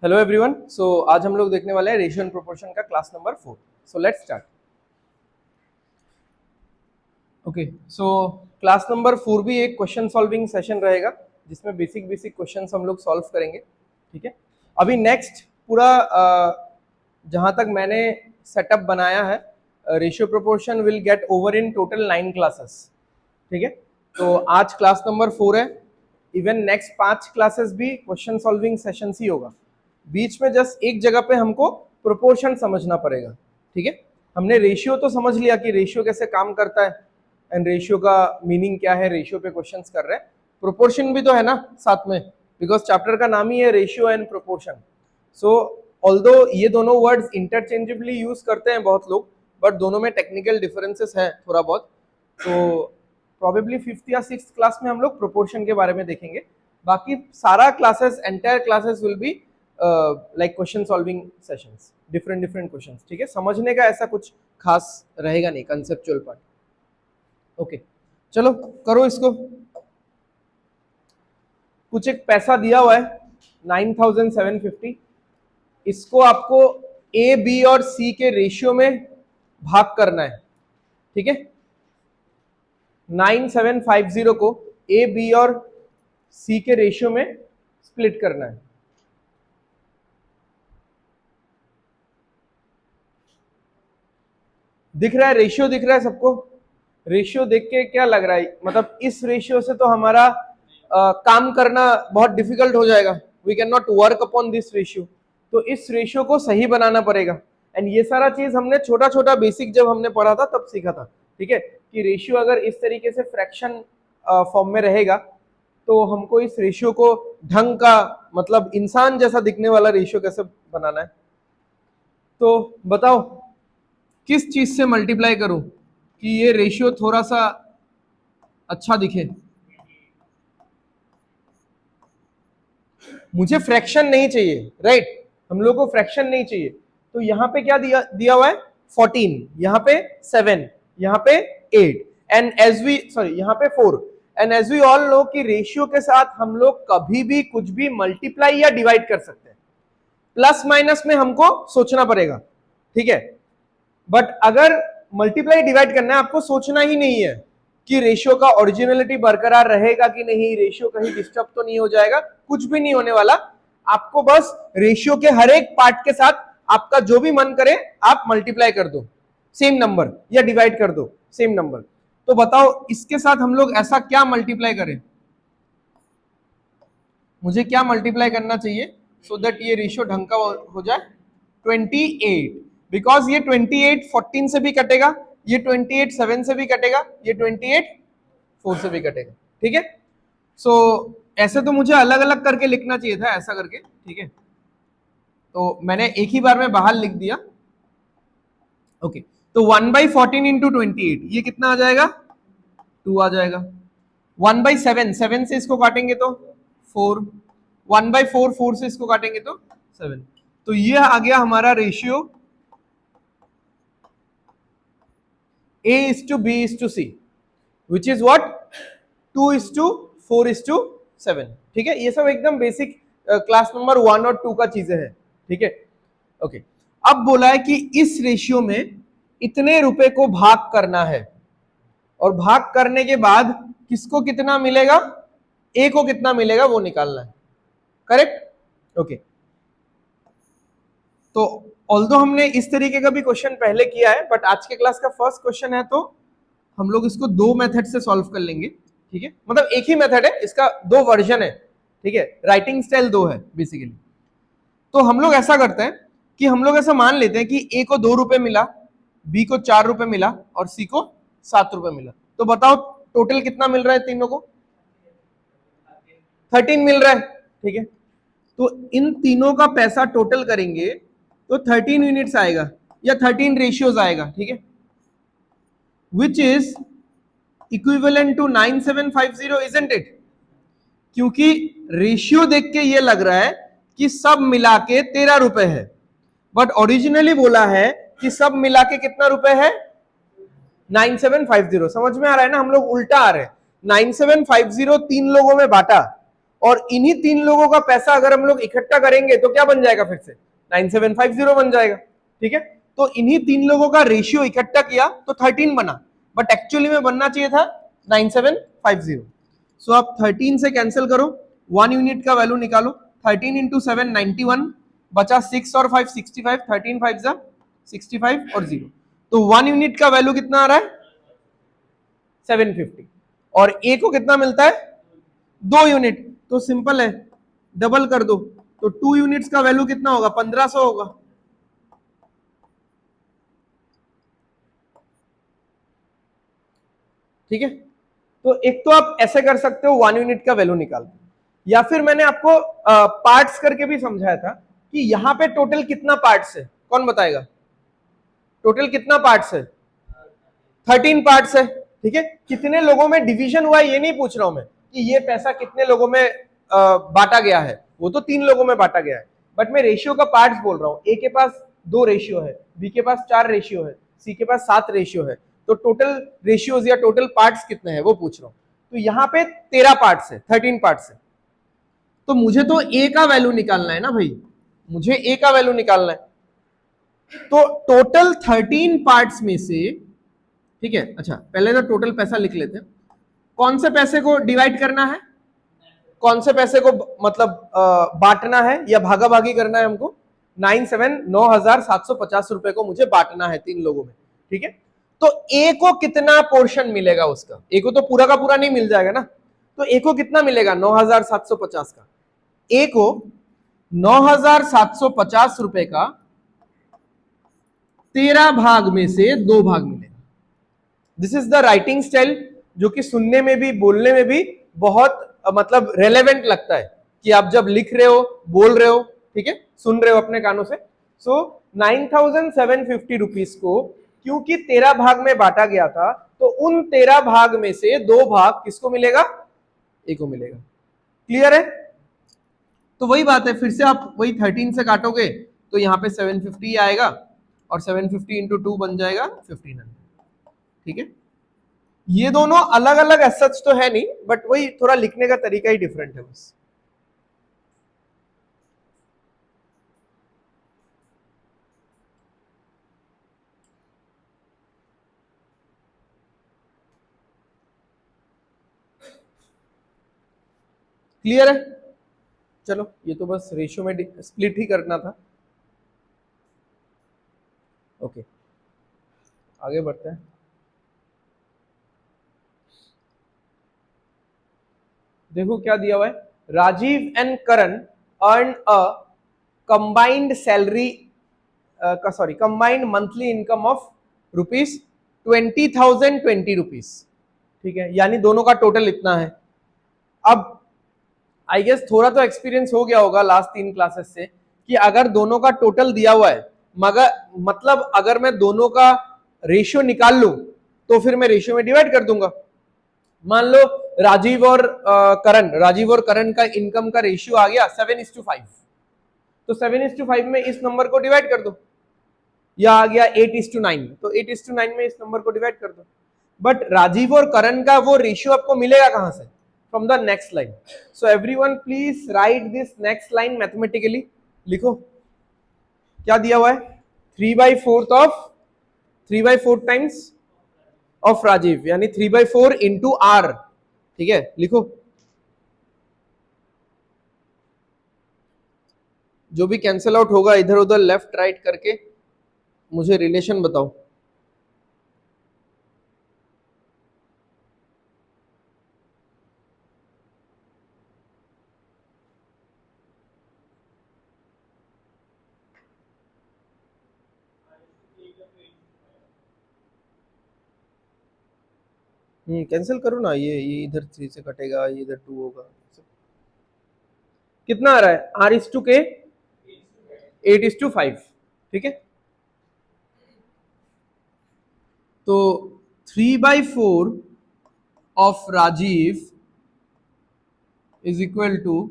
Hello everyone. सो आज हम लोग देखने वाले हैं रेशियो एंड प्रोपोर्शन का class number 4। So let's start. Okay, so class number 4 भी एक क्वेश्चन सॉल्विंग सेशन रहेगा जिसमें बेसिक क्वेश्चंस हम लोग सॉल्व करेंगे। ठीक है, अभी नेक्स्ट पूरा जहां तक मैंने सेटअप बनाया है, ratio proportion will get over in total 9 classes. ठीक है, तो आज क्लास नंबर 4 है। इवन नेक्स्ट 5 क्लासेस भी क्वेश्चन सॉल्विंग सेशंस ही होगा। बीच में जस्ट एक जगह पे हमको प्रोपोर्शन समझना पड़ेगा। ठीक है, हमने रेशियो तो समझ लिया कि रेशियो कैसे काम करता है एंड रेशियो का मीनिंग क्या है, रेशियो पे क्वेश्चंस कर रहे हैं। प्रोपोर्शन भी तो है ना साथ में, बिकॉज चैप्टर का नाम ही है ratio and proportion. So although ये दोनों वर्ड्स इंटरचेंजेबली यूज करते हैं बहुत लोग, बट दोनों में टेक्निकल डिफरेंसेस है थोड़ा बहुत। तो प्रोबेबली 5th या 6th क्लास में हम लोग प्रोपोर्शन के बारे में देखेंगे। बाकी सारा classes, entire classes will be like question solving sessions, different questions. ठीक है, समझने का ऐसा कुछ खास रहेगा नहीं, कंसेप्चुअल पार्ट। ओके, चलो करो इसको। कुछ एक पैसा दिया हुआ है 9750, इसको आपको ए बी और सी के रेशियो में भाग करना है। ठीक है, 9750 को ए बी और सी के रेशियो में स्प्लिट करना है। दिख रहा है रेशियो? दिख रहा है सबको? रेशियो देख के क्या लग रहा है, मतलब इस रेशियो से तो हमारा काम करना बहुत डिफिकल्ट हो जाएगा। We can not work upon this ratio. तो इस रेशियो को सही बनाना पड़ेगा। एंड ये सारा चीज हमने छोटा छोटा बेसिक जब हमने पढ़ा था तब सीखा था। ठीक है, कि रेशियो अगर इस तरीके से फ्रैक्शन फॉर्म में रहेगा तो हमको इस रेशियो को ढंग का, मतलब इंसान जैसा दिखने वाला रेशियो कैसे बनाना है। तो बताओ किस चीज से मल्टीप्लाई करूं कि ये रेशियो थोड़ा सा अच्छा दिखे। मुझे फ्रैक्शन नहीं चाहिए, राइट? हम लोग को फ्रैक्शन नहीं चाहिए। तो यहाँ पे क्या दिया हुआ है? 14, यहाँ पे 7, यहाँ पे 8 एंड एज वी यहाँ पे 4 and as we all know कि रेशियो के साथ हम लोग कभी भी कुछ भी मल्टीप्लाई या डिवाइड कर सकते हैं। प्लस माइनस में हमको सोचना पड़ेगा। ठीक है, बट अगर मल्टीप्लाई डिवाइड करना है, आपको सोचना ही नहीं है कि रेशियो का ओरिजिनलिटी बरकरार रहेगा कि नहीं, रेशियो कहीं डिस्टर्ब तो नहीं हो जाएगा, कुछ भी नहीं होने वाला। आपको बस रेशियो के हर एक पार्ट के साथ आपका जो भी मन करे आप मल्टीप्लाई कर दो सेम नंबर, या डिवाइड कर दो सेम नंबर। तो बताओ इसके साथ हम लोग ऐसा क्या मल्टीप्लाई करें? मुझे क्या मल्टीप्लाई करना चाहिए सो दैट ये रेशियो ढंग का हो जाए? 28, बिकॉज ये 28 14 से भी कटेगा, ये 28 7 से भी कटेगा, ये 28 4 से भी कटेगा। ठीक है, सो ऐसे तो मुझे अलग अलग करके लिखना चाहिए था, ऐसा करके। ठीक है, तो मैंने एक ही बार में बाहर लिख दिया। ओके, तो 1/14 इंटू 28 ये कितना आ जाएगा? 2 आ जाएगा। 1/7, 7 से इसको काटेंगे तो 4, 1/4, 4 से इसको काटेंगे तो 7। तो ये आ गया हमारा ratio A:B:C, which is what? 2:4:7। ठीक है, ये सब एकदम बेसिक क्लास नंबर 1 और 2 का चीजें हैं। ठीक है, ओके। अब बोला है कि इस रेशियो में इतने रुपए को भाग करना है, और भाग करने के बाद किसको कितना मिलेगा, ए को कितना मिलेगा वो निकालना है। करेक्ट? ओके, तो ऑल्दो हमने इस तरीके का भी क्वेश्चन पहले किया है, बट आज के क्लास का फर्स्ट क्वेश्चन है तो हम लोग इसको 2 मेथड से सॉल्व कर लेंगे। ठीक है, मतलब एक ही मेथड है, इसका 2 वर्जन है। ठीक है, राइटिंग स्टाइल 2 है बेसिकली। तो हम लोग ऐसा करते हैं कि हम लोग ऐसा मान लेते हैं कि ए को 2 रुपए मिला, बी को 4 रुपए मिला और सी को 7 रुपए मिला। तो बताओ टोटल कितना मिल रहा है तीनों को? 13 मिल रहा है। ठीक है, तो इन तीनों का पैसा टोटल करेंगे तो 13 यूनिट्स आएगा या 13 रेशियोज आएगा। ठीक है, which is equivalent to 9750, isn't it? क्योंकि रेशियो देख के ये लग रहा है कि सब मिला के 13 रुपए है, बट ओरिजिनली बोला है कि सब मिला के कितना रुपए है? 9750। समझ में आ रहा है ना? हम लोग उल्टा आ रहे हैं। 9750 3 लोगों में बांटा और इन्हीं 3 लोगों का पैसा अगर हम लोग इकट्ठा करेंगे तो क्या बन जाएगा, फिर से 9750 बन जाएगा। ठीक है, तो इन्हीं 3 लोगों का रेशियो इकट्ठा किया तो 13 बना, बट एक्चुअली में बनना चाहिए था 9750। सो आप 13 से कैंसिल करो, 1 यूनिट का वैल्यू निकालो, 13 इंटू 7 91, बचा 6 और 5 65, 13 5 जा 65 और 0, तो 1 यूनिट का वैल्यू कितना आ रहा है 750, और ए को कितना मिलता है 2 यूनिट, तो सिंपल है डबल कर दो, तो 2 यूनिट्स का वैल्यू कितना होगा 1500 होगा। ठीक है, तो एक तो आप ऐसे कर सकते हो 1 यूनिट का वैल्यू निकाल, या फिर मैंने आपको पार्ट्स करके भी समझाया था कि यहां पे टोटल कितना पार्ट्स है, कौन बताएगा टोटल कितना पार्ट्स है, 13 पार्ट्स है। ठीक है, कितने लोगों में डिवीजन हुआ है ये नहीं पूछ रहा हूं मैं कि ये पैसा कितने लोगों में बांटा गया है, वो तो 3 लोगों में बांटा गया है, बट मैं रेशियो का पार्ट्स बोल रहा हूं। ए के पास 2 रेशियो है, बी के पास 4 रेशियो है, सी के पास 7 रेशियो है, तो टोटल रेशियोज या टोटल पार्ट्स कितने हैं वो पूछ रहा हूं। तो यहां पे 13 पार्ट्स है, 13 पार्ट्स है, तो मुझे तो ए का वैल्यू निकालना है ना भाई, मुझे ए का वैल्यू निकालना है। तो टोटल 13 पार्ट्स में से, ठीक है, अच्छा पहले तो टोटल पैसा लिख लेते हैं, कौन से पैसे को डिवाइड करना है, कौन से पैसे को मतलब बांटना है या भागा भागी करना है हमको, 9,750 रुपए को मुझे बांटना है 3 लोगों में। ठीक है, तो ए को कितना पोर्शन मिलेगा उसका, ए को तो पूरा का पूरा नहीं मिल जाएगा ना, तो ए को कितना मिलेगा 9,750 का, ए को 9,750 रुपए का 13 भाग में से 2 भाग मिलेगा। This is the writing style जो कि सुनने में भी बोलने में भी बहुत मतलब रेलेवेंट लगता है कि आप जब लिख रहे हो बोल रहे हो, ठीक है, सुन रहे हो अपने कानों से। सो 9,750 रुपीज को क्योंकि 13 भाग में बांटा गया था, तो उन 13 भाग में से 2 भाग किसको मिलेगा, ए को मिलेगा। क्लियर है, तो वही बात है, फिर से आप वही 13 से काटोगे तो यहाँ पे 750 आएगा, और 750 इंटू 2 बन जाएगा 1500। ठीक है, ये दोनों अलग अलग एसच तो है नहीं, बट वही थोड़ा लिखने का तरीका ही डिफरेंट है बस। क्लियर है, चलो ये तो बस रेशियो में स्प्लिट ही करना था। ओके, आगे बढ़ते हैं। देखो क्या दिया हुआ है, Rajiv and Karan earn a combined salary combined monthly income of ₹20,020। ठीक है, यानी दोनों का टोटल इतना है। अब आई गेस थोड़ा तो एक्सपीरियंस हो गया होगा लास्ट 3 क्लासेस से कि अगर दोनों का टोटल दिया हुआ है, मगर मतलब अगर मैं दोनों का रेशियो निकाल लूं तो फिर मैं रेशियो में डिवाइड कर दूंगा। मान लो राजीव और करण का इनकम का रेशियो आ गया 7:5, तो 7:5 में इस नंबर को डिवाइड कर दो, या आ गया 8:9, तो 8:9 में इस नंबर को डिवाइड कर दो। बट राजीव और करण का वो रेशियो आपको मिलेगा कहां से, from the next line. So everyone please right this next line mathematically, लिखो क्या दिया हुआ है, 3/4 टाइम्स ऑफ राजीव, यानी 3/4 इंटू आर। ठीक है, लिखो जो भी कैंसिल आउट होगा इधर उधर लेफ्ट राइट करके मुझे रिलेशन बताओ। कैंसिल करो ना, ये इधर 3 से कटेगा, ये इधर 2 होगा। कितना आ रहा है, R/K 8:5। ठीक है, तो 3/4 of Rajiv is equal to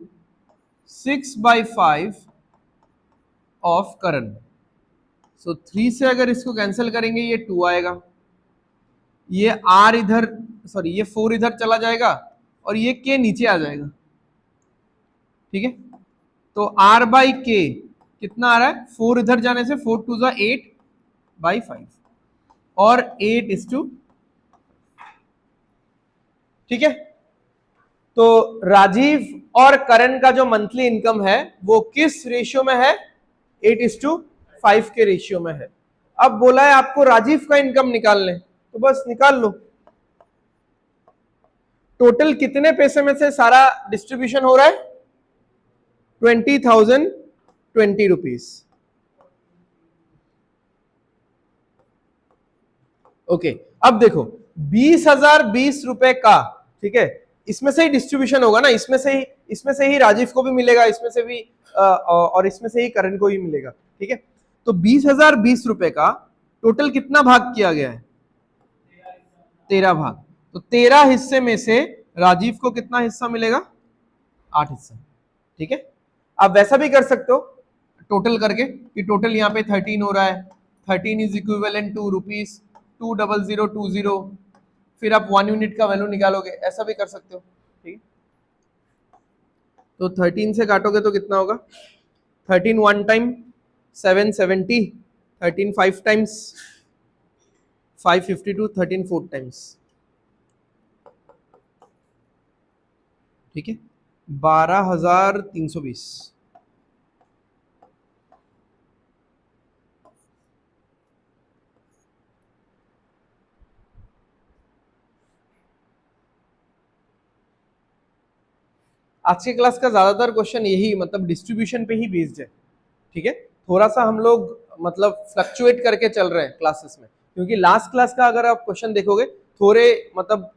6/5 of Karan. So 3 से अगर इसको कैंसिल करेंगे ये 2 आएगा, ये R इधर ये 4 इधर चला जाएगा, और ये K नीचे आ जाएगा। ठीक है। तो R बाई के कितना आ रहा है, 4 इधर जाने से 4 टू 8/5 और 8:2, ठीक है। तो राजीव और करण का जो मंथली इनकम है वो किस रेशियो में है, 8:5 के रेशियो में है। अब बोला है आपको राजीव का इनकम निकालने, तो बस निकाल लो। टोटल कितने पैसे में से सारा डिस्ट्रीब्यूशन हो रहा है, 20,020 रुपीज। ओके, अब देखो 20,020 रुपए का, ठीक है, इसमें से ही डिस्ट्रीब्यूशन होगा ना, इसमें से ही राजीव को भी मिलेगा, इसमें से भी और इसमें से ही करण को ही मिलेगा, ठीक है। तो 20,020 रुपए का टोटल कितना भाग किया गया है, 13 भाग। तो 13 हिस्से में से राजीव को कितना हिस्सा मिलेगा, 8 हिस्सा, ठीक है। आप वैसा भी कर सकते हो टोटल करके कि टोटल यहाँ पे 13 हो रहा है, 13 इज इक्विवेलेंट टू रुपीज 20020, फिर आप 1 यूनिट का वैल्यू निकालोगे, ऐसा भी कर सकते हो, ठीक है। तो 13 से काटोगे तो कितना होगा, 13 1 टाइम 770, 13 5 टाइम्स 552, 13 4 टाइम्स, ठीक है, 12,320। आज के क्लास का ज्यादातर क्वेश्चन यही मतलब डिस्ट्रीब्यूशन पे ही बेस्ड है, ठीक है। थोड़ा सा हम लोग मतलब फ्लक्चुएट करके चल रहे हैं क्लासेस में, क्योंकि लास्ट क्लास का अगर आप क्वेश्चन देखोगे थोड़े मतलब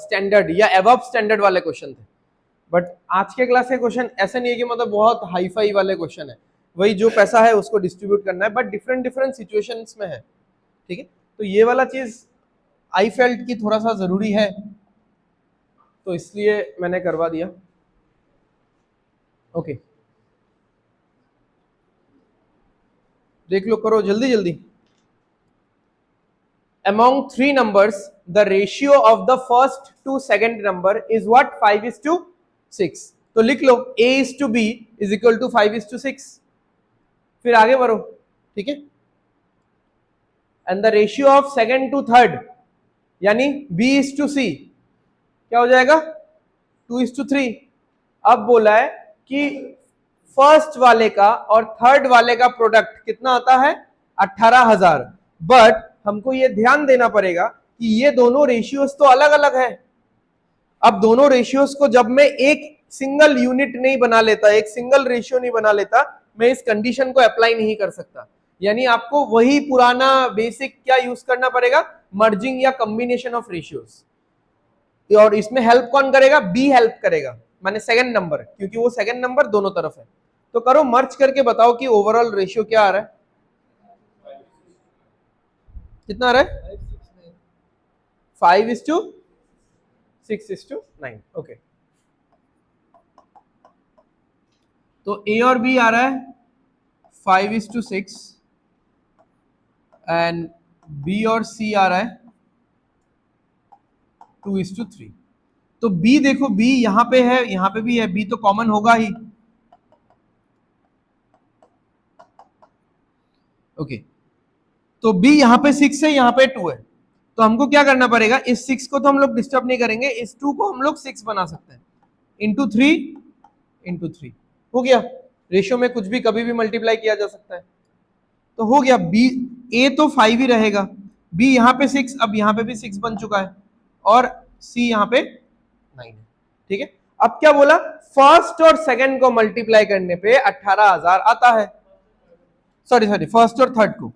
स्टैंडर्ड या एबव स्टैंडर्ड वाले क्वेश्चन थे, बट आज के क्लास के क्वेश्चन ऐसे नहीं है कि मतलब बहुत हाई फाई वाले क्वेश्चन है, वही जो पैसा है उसको डिस्ट्रीब्यूट करना है, बट डिफरेंट डिफरेंट सिचुएशंस में है, ठीक है। तो ये वाला चीज आई फेल्ट की थोड़ा सा जरूरी है, तो इसलिए मैंने करवा दिया। ओके, देख लो, करो जल्दी जल्दी। Among 3 numbers, the ratio of the first to second number is what, 5:6। तो लिख लो A:B is equal to 5:6, फिर आगे बढ़ो, ठीक है। And the ratio of second to third यानी B:C क्या हो जाएगा, 2:3। अब बोला है कि फर्स्ट वाले का और थर्ड वाले का प्रोडक्ट कितना आता है, 18,000, बट हमको ये ध्यान देना पड़ेगा कि ये दोनों रेशियोज तो अलग अलग है। अब दोनों रेशियोज को जब मैं एक सिंगल यूनिट नहीं बना लेता, एक सिंगल रेशियो नहीं बना लेता, मैं इस कंडीशन को अप्लाई नहीं कर सकता। यानी आपको वही पुराना बेसिक क्या यूज करना पड़ेगा, मर्जिंग या कॉम्बिनेशन ऑफ रेशियोज। और इसमें हेल्प कौन करेगा, बी हेल्प करेगा, माने सेकंड नंबर, क्योंकि वो सेकंड नंबर दोनों तरफ है। तो करो मर्ज करके बताओ कि ओवरऑल रेशियो क्या आ रहा है, कितना आ रहा है, 5:6:9। ओके, तो ए और बी आ रहा है 5:6 एंड बी और सी आ रहा है 2:3। तो बी देखो, बी यहां पे है, यहां पे भी है, बी तो कॉमन होगा ही। ओके, तो बी यहां पे 6 है, यहां पे 2 है, तो हमको क्या करना पड़ेगा, इस 6 को तो हम लोग डिस्टर्ब नहीं करेंगे, इस 2 को हम लोग 6 बना सकते हैं, इंटू थ्री हो गया। रेशियो में कुछ भी कभी भी मल्टीप्लाई किया जा सकता है, तो हो गया। बी, ए तो 5 ही रहेगा, बी यहाँ पे 6, अब यहाँ पे भी 6 बन चुका है, और सी यहाँ पे 9 है, ठीक है। अब क्या बोला, फर्स्ट और सेकंड को मल्टीप्लाई करने पे 18,000 आता है, सॉरी फर्स्ट और थर्ड को,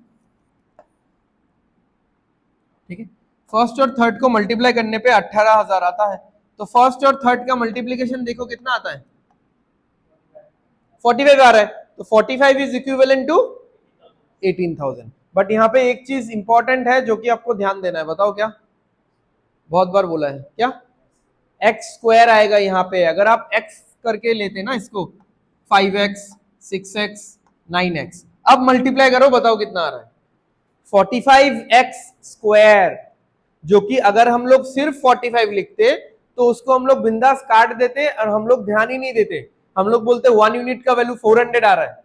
ठीक है, फर्स्ट और थर्ड को मल्टीप्लाई करने पे 18,000 आता है। तो फर्स्ट और थर्ड का मल्टीप्लीकेशन देखो कितना आता है, 45 आ रहा है, तो 45 इज इक्विवेलेंट टू 18,000। बट यहाँ पे एक चीज इंपॉर्टेंट है जो कि आपको ध्यान देना है, बताओ क्या, बहुत बार बोला है क्या, एक्स स्क्वायर आएगा यहाँ पे, अगर आप एक्स करके लेते ना इसको, 5x 6x 9x, अब मल्टीप्लाई करो, बताओ कितना आ रहा है, 45x स्क्वायर, जो कि अगर हम लोग सिर्फ 45 लिखते तो उसको हम लोग बिंदास काट देते और हम लोग ध्यान ही नहीं देते, हम लोग बोलते हैं 1 यूनिट का वैल्यू 400 आ रहा है,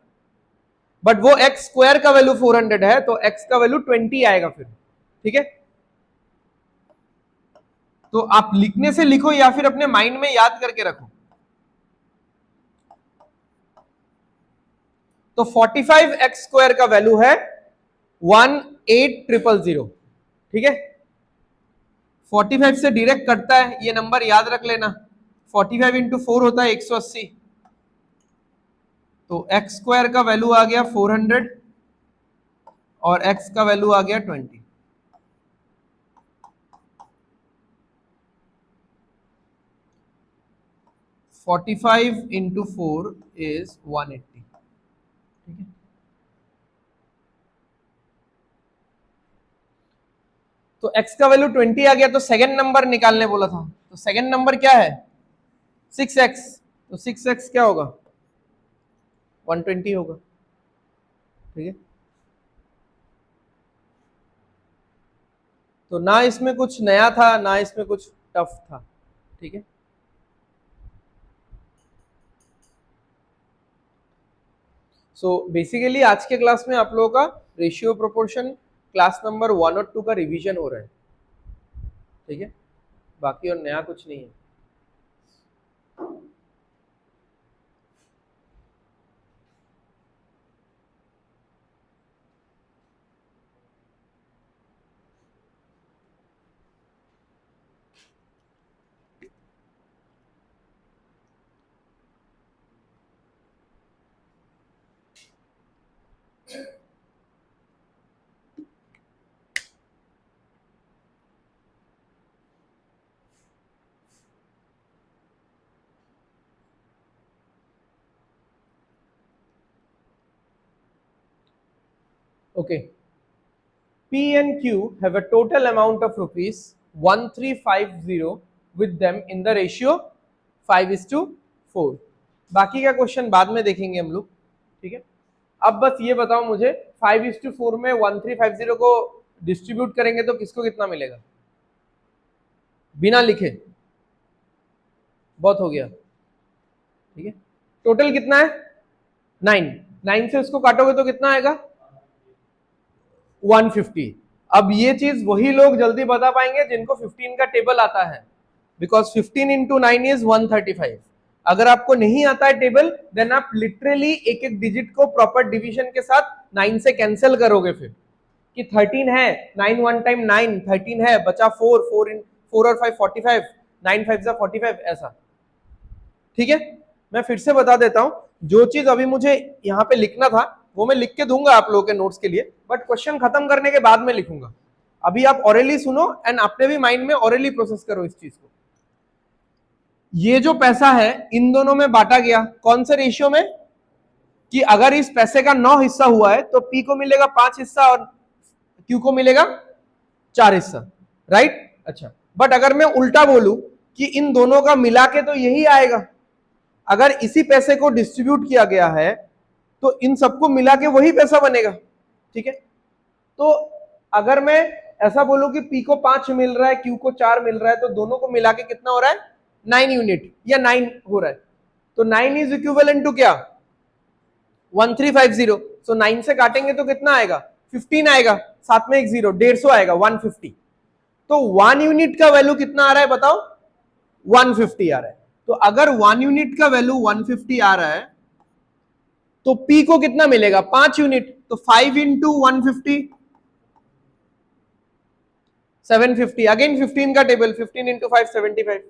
बट वो एक्स स्क्वायर का वैल्यू 400 है, तो एक्स का वैल्यू 20 आएगा फिर। ठीक है, तो आप लिखने से लिखो या फिर अपने माइंड में याद करके रखो। तो 45 एक्स स्क्वायर का वैल्यू है 18000। ठीक है, 45 से डायरेक्ट कटता है, ये नंबर याद रख लेना। 45 इंटू 4 होता है 180, तो एक्स स्क्वायर का वैल्यू आ गया 400 और एक्स का वैल्यू आ गया 20। Forty five into 4 is 180। ठीक है, तो x का वैल्यू 20 आ गया, तो सेकंड नंबर निकालने बोला था, तो सेकंड नंबर क्या है 6x, तो 6x क्या होगा 120 होगा। ठीक है, तो ना इसमें कुछ नया था ना इसमें कुछ टफ था। ठीक है, सो बेसिकली आज के क्लास में आप लोगों का रेशियो प्रोपोर्शन क्लास नंबर 1 और 2 का रिवीजन हो रहा है। ठीक है, बाकी और नया कुछ नहीं है। Okay, P and Q have a total amount of rupees 1350 with them in the ratio 5:4। बाकी का क्वेश्चन बाद में देखेंगे हम लोग। ठीक है, अब बस ये बताओ मुझे 5:4 में 1350 को डिस्ट्रीब्यूट करेंगे तो किसको कितना मिलेगा, बिना लिखे, बहुत हो गया। ठीक है, टोटल कितना है 9, 9 से उसको काटोगे तो कितना आएगा 150। अब ये चीज वही लोग जल्दी बता पाएंगे जिनको 15 का टेबल आता है, बिकॉज 15 इंटू 9 इज 135। अगर आपको नहीं आता है टेबल, देन आप लिटरली एक एक डिजिट को प्रॉपर डिवीजन के साथ 9 से कैंसिल करोगे, फिर कि 13 है 9 1 टाइम 9, 13 है बचा 4, 4 और 5 45, 9 5 जा 45 ऐसा। ठीक है, मैं फिर से बता देता हूं, जो चीज अभी मुझे यहाँ पे लिखना था वो मैं लिख के दूंगा आप लोगों के नोट्स के लिए, बट क्वेश्चन खत्म करने के बाद में लिखूंगा। अभी आप ऑरेली सुनो एंड अपने भी माइंड में ऑरेली प्रोसेस करो इस चीज को। ये जो पैसा है इन दोनों में बांटा गया कौन से रेशियो में, कि अगर इस पैसे का 9 हिस्सा हुआ है तो पी को मिलेगा 5 हिस्सा और क्यू को मिलेगा 4 हिस्सा, राइट। अच्छा, बट अगर मैं उल्टा बोलूं कि इन दोनों का मिला के तो यही आएगा, अगर इसी पैसे को डिस्ट्रीब्यूट किया गया है तो इन सबको मिला के वही पैसा बनेगा। ठीक है, तो अगर मैं ऐसा बोलूं कि पी को 5 मिल रहा है क्यू को 4 मिल रहा है, तो दोनों को मिला के कितना हो रहा है 9 यूनिट या 9 हो रहा है, तो 9 इज इक्विवेलेंट टू क्या 1350। सो 9 से काटेंगे तो कितना आएगा 15 आएगा, साथ में एक जीरो 150 आएगा 150। तो 1 यूनिट का वैल्यू कितना आ रहा है बताओ 150 आ रहा है। तो अगर 1 यूनिट का वैल्यू 150 आ रहा है तो P को कितना मिलेगा 5 यूनिट, तो 5 इंटू 150 750, अगेन 15 का टेबल 15 इंटू 5 75,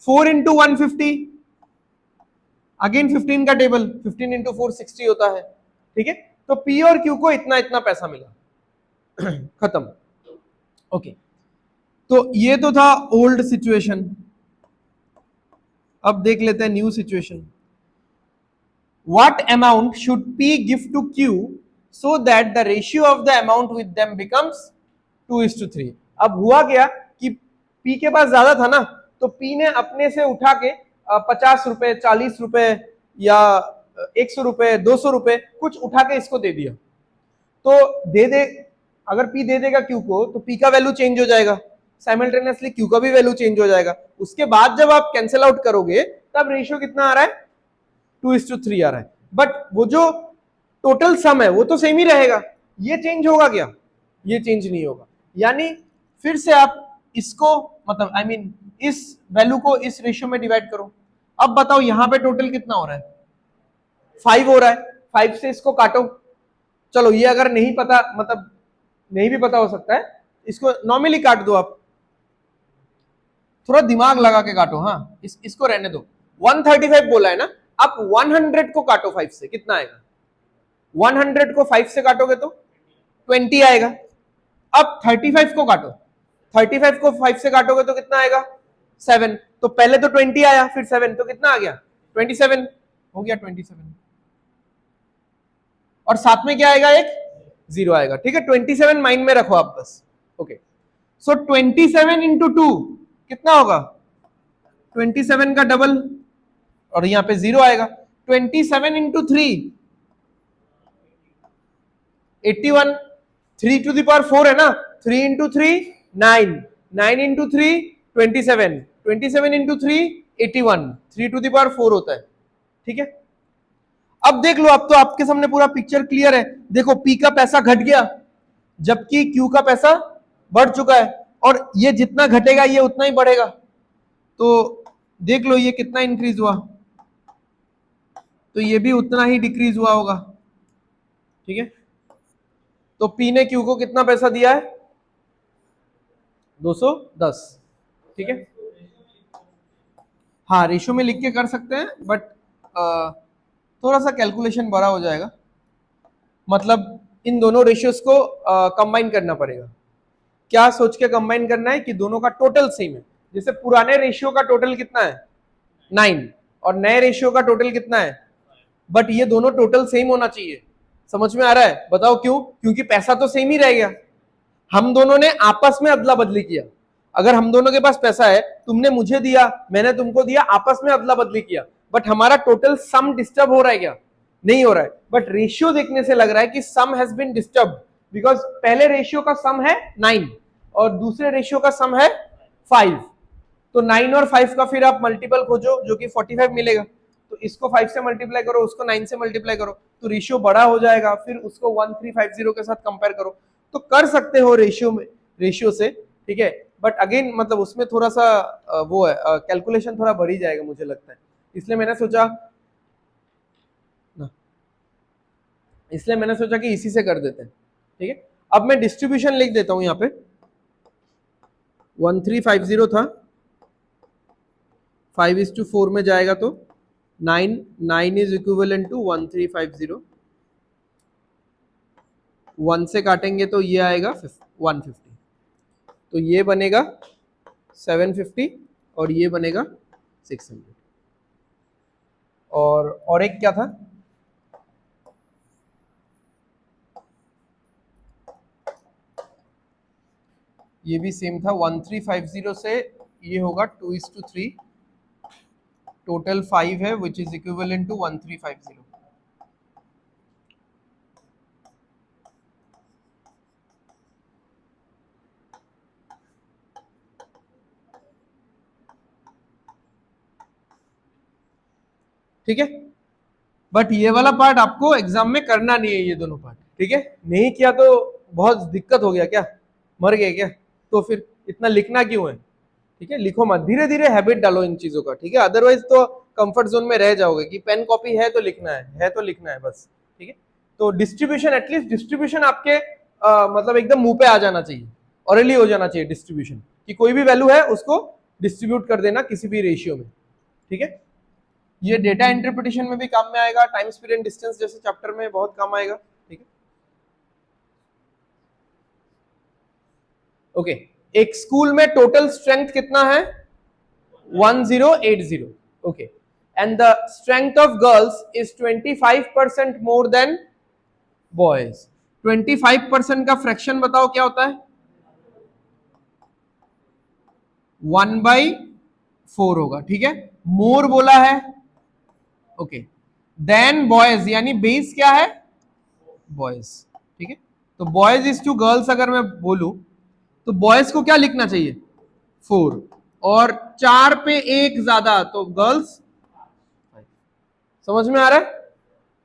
4 इंटू 150 अगेन 15 का टेबल 15 इंटू 4 60 होता है। ठीक है, तो P और Q को इतना इतना पैसा मिला खत्म। ओके, तो ये तो था ओल्ड सिचुएशन। अब देख लेते हैं new situation. What amount should P give to Q so that the ratio of the amount with them becomes 2:3? अब हुआ क्या कि P के पास ज्यादा था ना, तो P ने अपने से उठा के 50 रुपए 40 रुपए या 100 रुपए 200 रुपए कुछ उठा के इसको दे दिया। तो दे अगर P दे देगा Q को तो P का वैल्यू चेंज हो जाएगा, साइमल्टेनियसली Q का भी वैल्यू चेंज हो जाएगा। उसके बाद जब आप कैंसिल आउट करोगे तब रेशियो कितना आ रहा है 2:3 आ रहा है, बट वो जो टोटल सम है वो तो सेम ही रहेगा। ये चेंज होगा क्या? ये चेंज नहीं होगा। यानी फिर से आप इसको मतलब आई मीन इस वैल्यू को इस रेशियो में डिवाइड करो। अब बताओ यहां पे टोटल कितना हो रहा है? 5 हो रहा है। 5 से इसको काटो। चलो ये अगर नहीं पता मतलब नहीं भी पता हो सकता है, इसको नॉर्मली काट दो आप, थोड़ा दिमाग लगा के काटो। हाँ इसको रहने दो। 135 बोला है ना, आप 100 को काटो 5 से, कितना आएगा? 100 को 5 से काटोगे तो 20 आएगा। अब 35 को काटो, 35 को 5 से काटोगे तो कितना आएगा? 7। तो पहले तो 20 आया, फिर 7, तो कितना आ गया? 27 हो गया। 27 और साथ में क्या आएगा? एक 0 आएगा। ठीक है, 27 माइंड में रखो आप बस। ओके, सो 27 इंटू 2 कितना होगा? 27 का डबल, और यहां पे 0 आएगा। 27 इंटू 3 81, 3 टू द पावर 4 है ना, 3 into 3 9, 9 into 3 27, 27 into 3 81, 3 to the power 4 होता है। ठीक है, अब देख लो, अब तो आपके सामने पूरा पिक्चर क्लियर है। देखो P का पैसा घट गया जबकि Q का पैसा बढ़ चुका है, और ये जितना घटेगा ये उतना ही बढ़ेगा। तो देख लो ये कितना इंक्रीज हुआ, तो ये भी उतना ही डिक्रीज हुआ होगा। ठीक है, तो P ने Q को कितना पैसा दिया है? 210। ठीक है, हाँ रेशियो में लिख के कर सकते हैं, बट थोड़ा सा कैलकुलेशन बड़ा हो जाएगा। मतलब इन दोनों रेशियोज को कंबाइन करना पड़ेगा। क्या सोच के कंबाइन करना है कि दोनों का टोटल सेम है। जैसे पुराने रेशियो का टोटल कितना है? 9, और नए रेशियो का टोटल कितना है? बट ये दोनों टोटल सेम होना चाहिए। समझ में आ रहा है? बताओ क्यों? क्योंकि पैसा तो सेम ही रह गया। हम दोनों ने आपस में अदला बदली किया। अगर हम दोनों के पास पैसा है, तुमने मुझे दिया, मैंने तुमको दिया, आपस में अदला बदली किया, बट हमारा टोटल सम डिस्टर्ब हो रहा है क्या? नहीं हो रहा है। बट रेशियो देखने से लग रहा है कि सम हैज बीन डिस्टर्ब, बिकॉज पहले रेशियो का सम है 9 और दूसरे रेशियो का सम है 5। तो 9 और 5 का फिर आप मल्टीपल खोजो, जो कि 45 मिलेगा। तो इसको 5 से मल्टीप्लाई करो, उसको 9 से मल्टीप्लाई करो, तो रेशियो बड़ा हो जाएगा। फिर उसको 1350 के साथ कंपेयर करो, तो कर सकते हो रेशियो में, रेशियो से। ठीक है, बट अगेन मतलब उसमें थोड़ा सा वो है, कैलकुलेशन थोड़ा बढ़ ही जाएगा मुझे लगता है। इसलिए मैंने सोचा कि इसी से कर देते हैं। ठीक है, अब मैं डिस्ट्रीब्यूशन लिख देता हूं यहाँ पे। 1350 था, 5:4 में जाएगा तो 9 इज इक्विवेलेंट टू 1350। 1 से काटेंगे तो ये आएगा 150, तो ये बनेगा 750 और ये बनेगा 600। और एक क्या था? ये भी सेम था। 1350 से ये होगा 2:3, टोटल 5 है, विच इज इक्विवेलेंट टू 1350। ठीक है, बट ये वाला पार्ट आपको एग्जाम में करना नहीं है, ये दोनों पार्ट। ठीक है, नहीं किया तो बहुत दिक्कत हो गया क्या? मर गए क्या? तो फिर इतना लिखना क्यों है? ठीक है, लिखो मत, धीरे धीरे हैबिट डालो इन चीजों का। ठीक है, अदरवाइज तो कंफर्ट जोन में रह जाओगे कि पेन कॉपी है तो लिखना है तो लिखना है बस। ठीक है, तो डिस्ट्रीब्यूशन, एटलीस्ट डिस्ट्रीब्यूशन आपके मतलब एकदम मुंह पे आ जाना चाहिए, ऑरली हो जाना चाहिए डिस्ट्रीब्यूशन, कि कोई भी वैल्यू है उसको डिस्ट्रीब्यूट कर देना किसी भी रेशियो में। ठीक है, ये डेटा इंटरप्रिटेशन में भी काम में आएगा, टाइम स्पीड एंड डिस्टेंस जैसे चैप्टर में बहुत काम आएगा। ठीक है, ओके, एक स्कूल में टोटल स्ट्रेंथ कितना है? 1080। Okay, and the strength of girls is 25% more than boys. 25% का फ्रैक्शन बताओ क्या होता है? 1/4 होगा। ठीक है, मोर बोला है। ओके, देन बॉयज, यानी बेस क्या है? बॉयज। ठीक है, तो बॉयज इज टू गर्ल्स अगर मैं बोलूं तो बॉयज को क्या लिखना चाहिए? 4, और 4 पे 1 ज्यादा तो गर्ल्स 5। समझ में आ रहा है?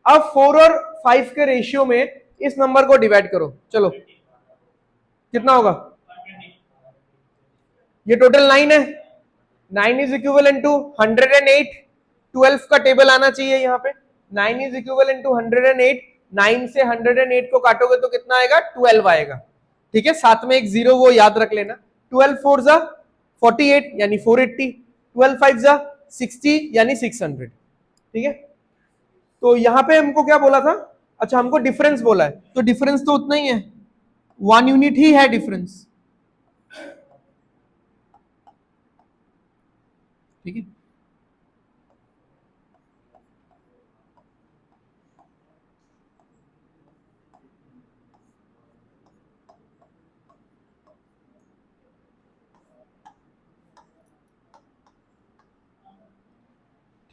अब 4 और 5 के रेशियो में इस नंबर को डिवाइड करो, चलो कितना होगा? ये टोटल 9 है, 9 इज इक्विवेलेंट टू 108, 12 का टेबल आना चाहिए यहाँ पे। 9 इज इक्विवेलेंट टू 108, 9 से 108 को काटोगे तो कितना आएगा? 12 आएगा, ठीक है। साथ में एक जीरो वो याद रख लेना। 12 4 जा 48 यानी 480, 12 5 जा 60 यानी 600, ठीक है। तो यहाँ पे हमको क्या बोला था? अच्छा, हमको डिफरेंस बोला है, तो डिफरेंस तो उतना ही है, 1 यूनिट ही है डिफरेंस, ठीक है।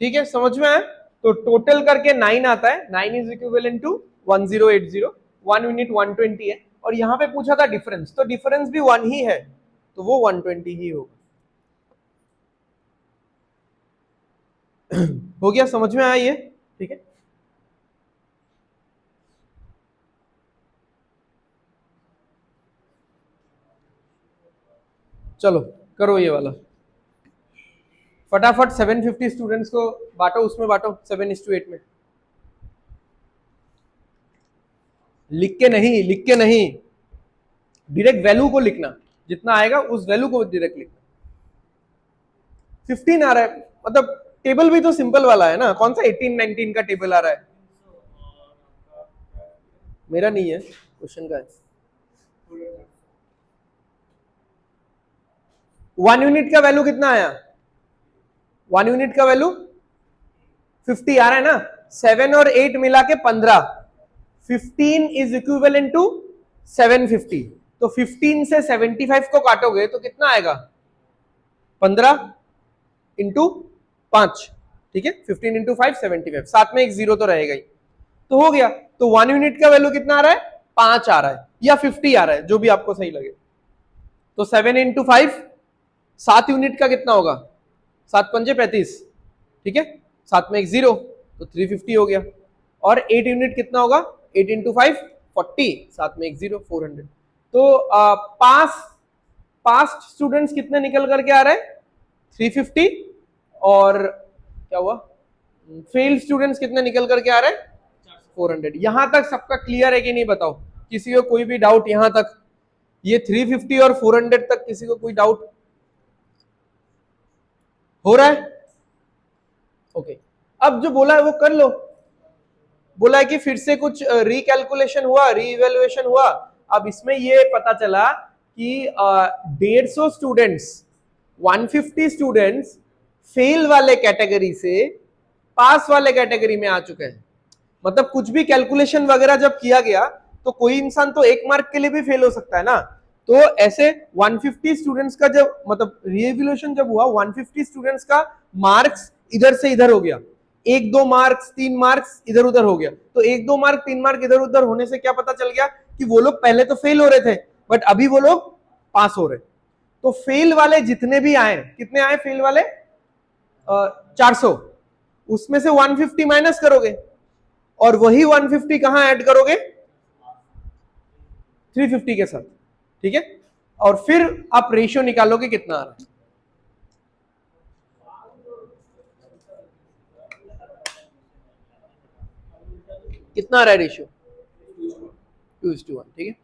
ठीक है, समझ में आया? तो टोटल करके 9 आता है, 9 इज इक्विवेलेंट टू 1080, 1 यूनिट 120 है, और यहां पे पूछा था डिफरेंस, तो डिफरेंस भी 1 ही है, तो वो 120 ही होगा। हो गया, समझ में आया ये? ठीक है, चलो करो ये वाला फटाफट। 750 स्टूडेंट्स को बांटो, उसमें बांटो 7:8 में। लिख के नहीं, लिख के नहीं, डायरेक्ट वैल्यू को लिखना, जितना आएगा उस वैल्यू को डायरेक्ट लिखना। 15 आ रहा है, मतलब टेबल भी तो सिंपल वाला है ना, कौन सा 18 19 का टेबल आ रहा है? मेरा नहीं है, क्वेश्चन का है। 1 यूनिट का वैल्यू कितना आया? 1 यूनिट का वैल्यू 50 आ रहा है ना, 7 और 8 मिला के 15, 15 इज इक्विवेलेंट टू 750, तो 15 से 75 को काटोगे तो कितना आएगा? 15 इंटू 5, ठीक है। 15 इंटू 5 75, साथ में एक जीरो तो रहेगा ही, तो हो गया। तो 1 यूनिट का वैल्यू कितना आ रहा है? 5 आ रहा है या 50 आ रहा है, जो भी आपको सही लगे। तो 7 इंटू 5, 7 यूनिट का कितना होगा? 7 पंजे 35, ठीक है, साथ में एक जीरो, तो 350 हो गया। और 8 यूनिट कितना होगा? 8 इंटू 5 40, साथ में एक जीरो 400। तो पास स्टूडेंट्स कितने निकल करके आ रहे हैं? 350। और क्या हुआ? फेल स्टूडेंट्स कितने निकल करके आ रहे हैं? 400। यहां तक सबका क्लियर है कि नहीं बताओ? किसी को कोई भी डाउट यहां तक? ये 350 और 400 तक किसी को कोई डाउट हो रहा है? ओके, अब जो बोला है वो कर लो। बोला है कि फिर से कुछ रिकैलकुलेशन हुआ, रीइवैल्यूएशन हुआ। अब इसमें ये पता चला कि 150 स्टूडेंट्स, 150 स्टूडेंट्स फेल वाले कैटेगरी से पास वाले कैटेगरी में आ चुके हैं। मतलब कुछ भी कैलकुलेशन वगैरह जब किया गया तो कोई इंसान तो 1 मार्क के लिए भी फेल हो सकता है ना, तो ऐसे 150 स्टूडेंट्स का जब मतलब रीइवैल्यूएशन जब हुआ, 150 स्टूडेंट्स का मार्क्स इधर से इधर हो गया, 1-2 मार्क्स 3 मार्क्स इधर उधर हो गया। तो 1-2 मार्क 3 मार्क इधर उधर होने से क्या पता चल गया कि वो लोग पहले तो फेल हो रहे थे, बट अभी वो लोग पास हो रहे। तो फेल वाले जितने भी आए, कितने आए फेल वाले? 400, उसमें से 150 माइनस करोगे और वही 150 कहां ऐड करोगे? 350 के साथ, ठीक है। और फिर आप रेशियो निकालोगे कितना आ रहा है। कितना आ रहा है रेशियो? 2:1, ठीक है।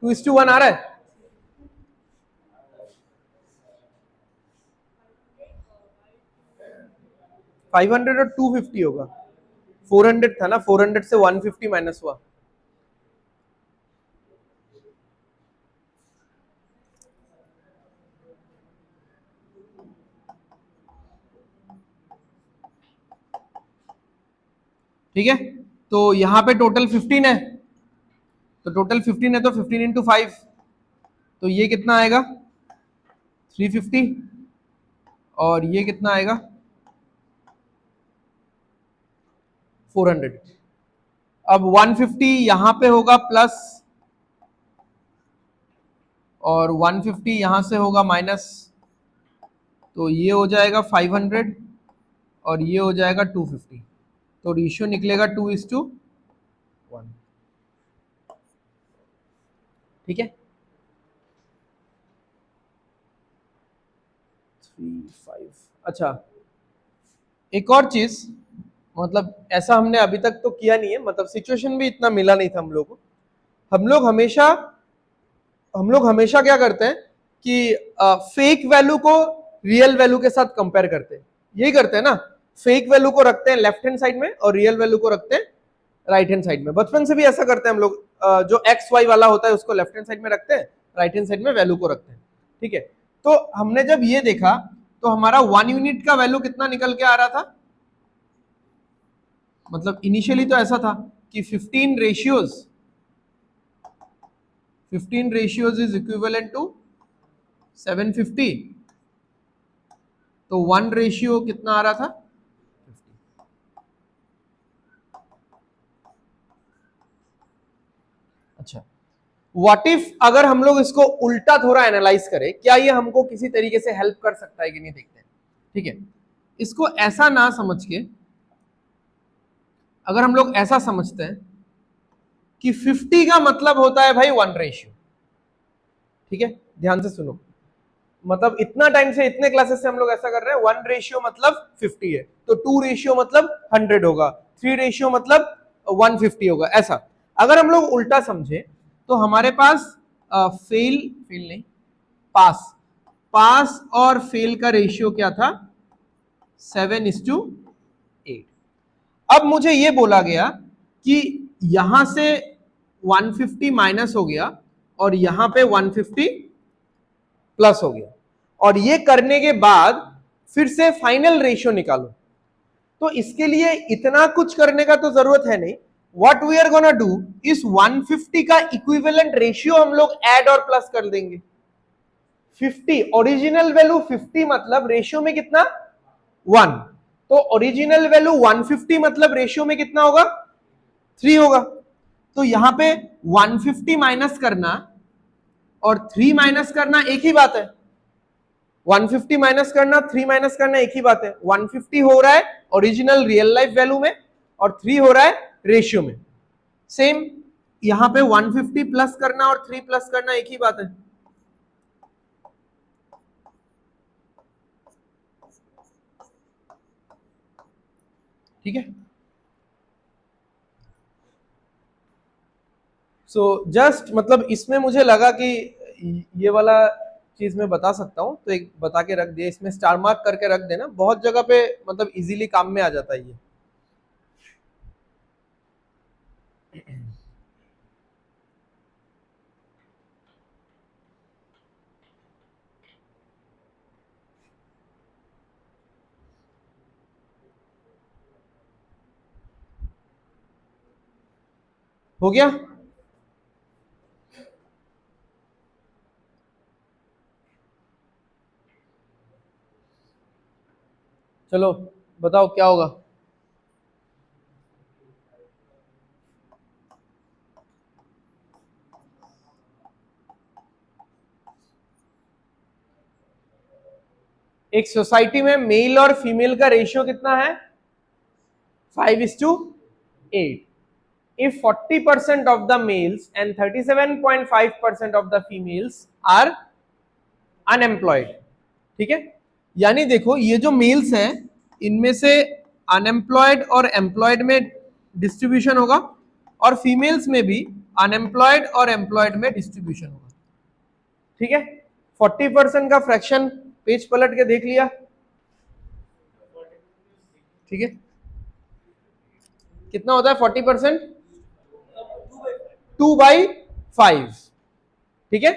टू इज टू वन आ रहा है। फाइव 500 और 250 होगा, 400 था ना, 400 से 150 माइनस हुआ। ठीक है, तो यहां पे टोटल 15 है, तो टोटल 15 है, तो 15 इंटू 5, तो ये कितना आएगा? 350। और ये कितना आएगा? 400। अब 150 यहां पे होगा प्लस और 150 यहां से होगा माइनस, तो ये हो जाएगा 500 और ये हो जाएगा 250, तो रेशियो निकलेगा 2:1। ठीक है, 3, 5। अच्छा, एक और चीज, मतलब ऐसा हमने अभी तक तो किया नहीं है, मतलब सिचुएशन भी इतना मिला नहीं था हम लोग को। हम लोग हमेशा क्या करते हैं कि फेक वैल्यू को रियल वैल्यू के साथ कंपेयर करते हैं, यही करते हैं ना। फेक वैल्यू को रखते हैं लेफ्ट हैंड साइड में और रियल वैल्यू को रखते हैं राइट हैंड साइड में। बचपन से भी ऐसा करते हैं हम लोग, जो एक्स वाई वाला होता है उसको लेफ्ट हैंड साइड में रखते हैं, राइट हैंड साइड में वैल्यू को रखते हैं। ठीक है, तो हमने जब ये देखा तो हमारा 1 यूनिट का वैल्यू कितना निकल के आ रहा था, मतलब इनिशियली तो ऐसा था कि 15 रेशियोज इज इक्विवेलेंट टू 750, तो 1 रेशियो कितना आ रहा था, 50। अच्छा, व्हाट इफ अगर हम लोग इसको उल्टा थोड़ा एनालाइज करें, क्या ये हमको किसी तरीके से हेल्प कर सकता है कि नहीं, देखते हैं। ठीक है, इसको ऐसा ना समझ के, अगर हम लोग ऐसा समझते हैं कि 50 का मतलब होता है भाई 1 रेशियो। ठीक है, ध्यान से सुनो, मतलब इतना टाइम से, इतने क्लासेस से हम लोग ऐसा कर रहे हैं, 1 रेशियो मतलब 50 है, तो 2 रेशियो मतलब 100 होगा, 3 रेशियो मतलब 150 होगा। ऐसा अगर हम लोग उल्टा समझे तो हमारे पास फेल नहीं, पास और फेल का रेशियो क्या था, 7:8। अब मुझे ये बोला गया कि यहां से 150 माइनस हो गया और यहां पे 150 प्लस हो गया, और ये करने के बाद फिर से फाइनल रेशियो निकालो। तो इसके लिए इतना कुछ करने का तो जरूरत है नहीं। What we are gonna do, इस 150 का इक्विवेलेंट रेशियो हम लोग ऐड और प्लस कर देंगे। 50 ओरिजिनल वैल्यू 50 मतलब रेशियो में कितना, 1, तो ओरिजिनल वैल्यू 150 मतलब रेशियो में कितना होगा, 3 होगा। तो यहां पे 150 माइनस करना और 3 माइनस करना एक ही बात है। 150 माइनस करना, 3 माइनस करना एक ही बात है। 150 हो रहा है ओरिजिनल रियल लाइफ वैल्यू में और 3 हो रहा है रेशियो में। सेम यहां पे 150 प्लस करना और 3 प्लस करना एक ही बात है। ठीक है, सो जस्ट मतलब इसमें मुझे लगा कि ये वाला चीज मैं बता सकता हूं, तो एक बता के रख दिया, इसमें स्टार मार्क करके रख देना, बहुत जगह पे मतलब इजीली काम में आ जाता है ये। हो गया, चलो बताओ क्या होगा। एक सोसाइटी में मेल और फीमेल का रेशियो कितना है, 5:8। If 40% of the males and 37.5% of the females are unemployed, ठीक है, यानी देखो ये जो मेल्स हैं इनमें से अनएम्प्लॉयड और एम्प्लॉयड में डिस्ट्रीब्यूशन होगा, और फीमेल्स में भी अनएम्प्लॉयड और एम्प्लॉयड में डिस्ट्रीब्यूशन होगा। ठीक है, 40% का फ्रैक्शन पेज पलट के देख लिया। ठीक है, कितना होता है 40%, 2/5। ठीक है,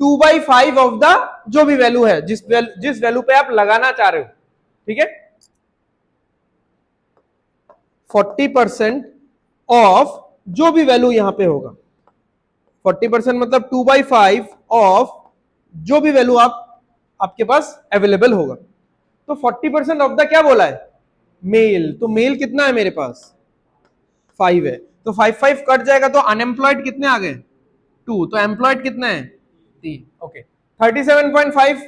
2/5 ऑफ द जो भी वैल्यू है, जिस वैल्यू पे आप लगाना चाह रहे हो। ठीक है, 40% ऑफ जो भी वैल्यू यहां पे होगा, 40% मतलब 2/5 ऑफ जो भी वैल्यू आपके पास अवेलेबल होगा। तो 40% ऑफ द क्या बोला है, मेल, तो मेल कितना है मेरे पास, 5 है, तो 5 5 कट जाएगा, तो अनएम्प्लॉयड कितने आ गए, 2, तो एम्प्लॉयड कितना है, ओके 37.5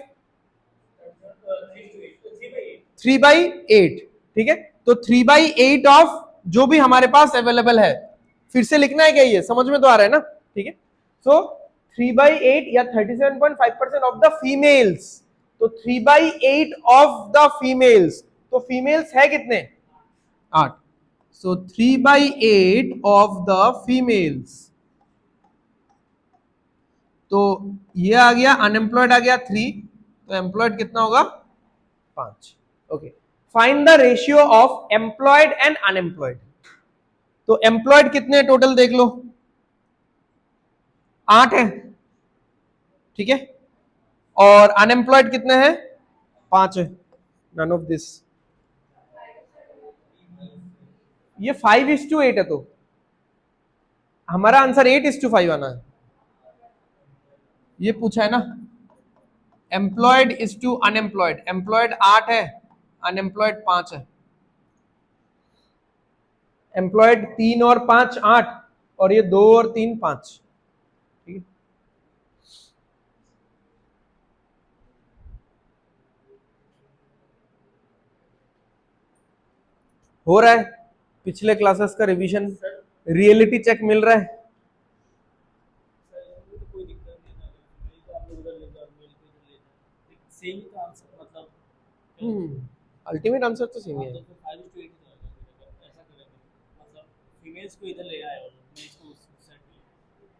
3/8, ठीक है। तो 3/8 ऑफ जो भी हमारे पास अवेलेबल है, फिर से लिखना है क्या, ये समझ में तो आ रहा है ना, ठीक है। सो 3/8 या 37.5% ऑफ द फीमेल्स, तो 3/8 ऑफ द फीमेल्स, तो फीमेल्स है कितने, 8, सो 3/8 ऑफ द फीमेल्स, तो ये आ गया, अनएम्प्लॉयड आ गया 3, तो एम्प्लॉयड कितना होगा 5, okay. Find the ratio of employed and unemployed, तो एम्प्लॉयड कितने टोटल देख लो, 8 है, ठीक है, और अनएम्प्लॉयड कितने हैं, 5 है, नन ऑफ दिस, ये 5:8 है, तो हमारा आंसर 8:5 आना है, ये पूछा है ना, employed is to unemployed, employed 8 है, अनएम्प्लॉयड 5 है, एम्प्लॉयड 3 और 5 8, और ये 2 और 3 5, ठीक है। हो रहा है पिछले क्लासेस का रिवीजन, रियलिटी चेक मिल रहा है, अल्टीमेट आंसर तो सेम ही है,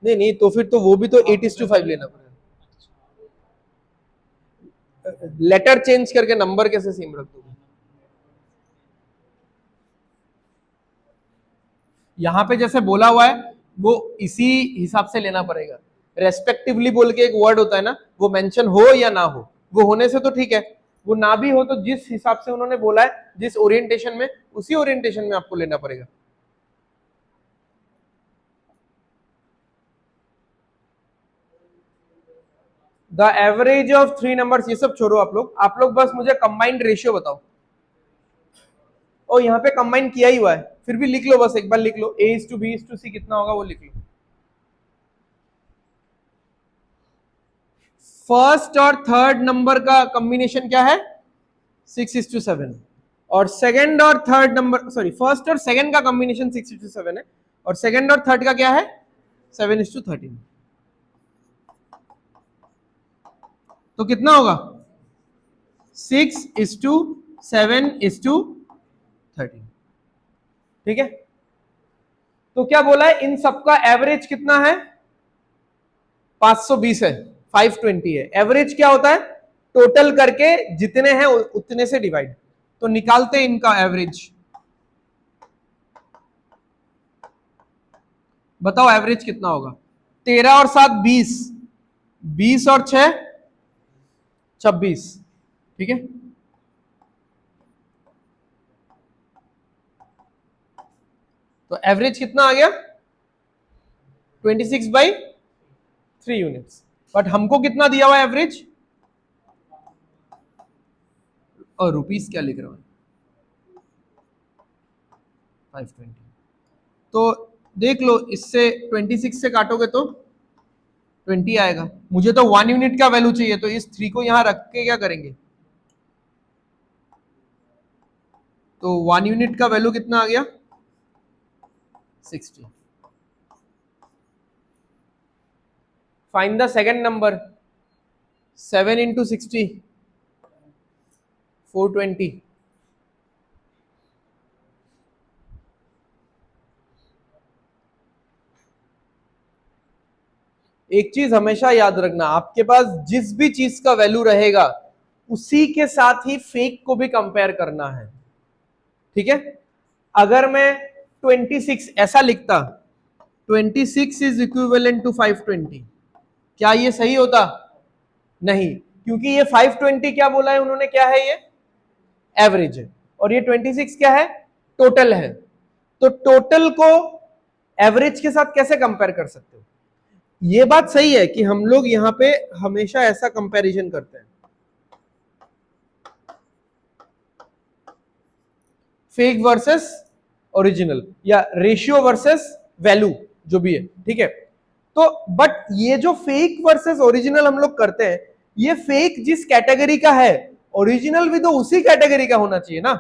नहीं नहीं, तो फिर तो वो भी तो 8:5 लेना पड़ेगा, लेटर चेंज करके नंबर कैसे सेम रख दोगे, यहां पे जैसे बोला हुआ है वो इसी हिसाब से लेना पड़ेगा, रेस्पेक्टिवली बोल के एक वर्ड होता है ना, वो मेंशन हो या ना हो, वो होने से तो ठीक है, वो ना भी हो तो जिस हिसाब से उन्होंने बोला है, जिस ओरिएंटेशन में, उसी ओरिएंटेशन में आपको लेना पड़ेगा। द एवरेज ऑफ 3 नंबर्स, ये सब छोड़ो आप लोग बस मुझे कंबाइंड रेशियो बताओ, और यहाँ पे कंबाइन किया ही हुआ है, फिर भी लिख लो, बस एक बार लिख लो, A:B:C कितना होगा वो लिख लो। फर्स्ट और थर्ड नंबर का कॉम्बिनेशन क्या है, 6:7, और सेकंड और थर्ड नंबर, सॉरी फर्स्ट और सेकंड का कॉम्बिनेशन 6:7 है, और सेकंड और थर्ड का क्या है 7:13, तो कितना होगा 6:7:13, ठीक है। तो क्या बोला है, इन सबका एवरेज कितना है 520 है, 520 है, एवरेज क्या होता है टोटल करके जितने हैं उतने से डिवाइड, तो निकालते इनका एवरेज, बताओ एवरेज कितना होगा, 13 और 7 20, 20 और 6 26, ठीक है। तो एवरेज कितना आ गया 26/3 यूनिट्स, बट हमको कितना दिया हुआ एवरेज, और रुपीस क्या लिख रहा हूं 520, तो देख लो इससे 26 से काटोगे तो 20 आएगा, मुझे तो 1 यूनिट का वैल्यू चाहिए, तो इस 3 को यहां रख के क्या करेंगे, तो 1 यूनिट का वैल्यू कितना आ गया 60। फाइंड द सेकंड नंबर, 7 × 60 420, एक चीज हमेशा याद रखना, आपके पास जिस भी चीज का वैल्यू रहेगा उसी के साथ ही फेक को भी कंपेयर करना है, ठीक है। अगर मैं 26 ऐसा लिखता, 26 इज इक्विवेलेंट टू 520, क्या ये सही होता, नहीं, क्योंकि ये 520 क्या बोला है उन्होंने, क्या है ये एवरेज है, और ये 26 क्या है टोटल है, तो टोटल को एवरेज के साथ कैसे कंपेयर कर सकते हो, ये बात सही है कि हम लोग यहां पे हमेशा ऐसा कंपैरिजन करते हैं, फेक वर्सेस ओरिजिनल या रेशियो वर्सेस वैल्यू जो भी है, ठीक है। तो बट ये जो फेक वर्सेस ओरिजिनल हम लोग करते हैं, ये फेक जिस कैटेगरी का है, ओरिजिनल भी तो उसी कैटेगरी का होना चाहिए ना।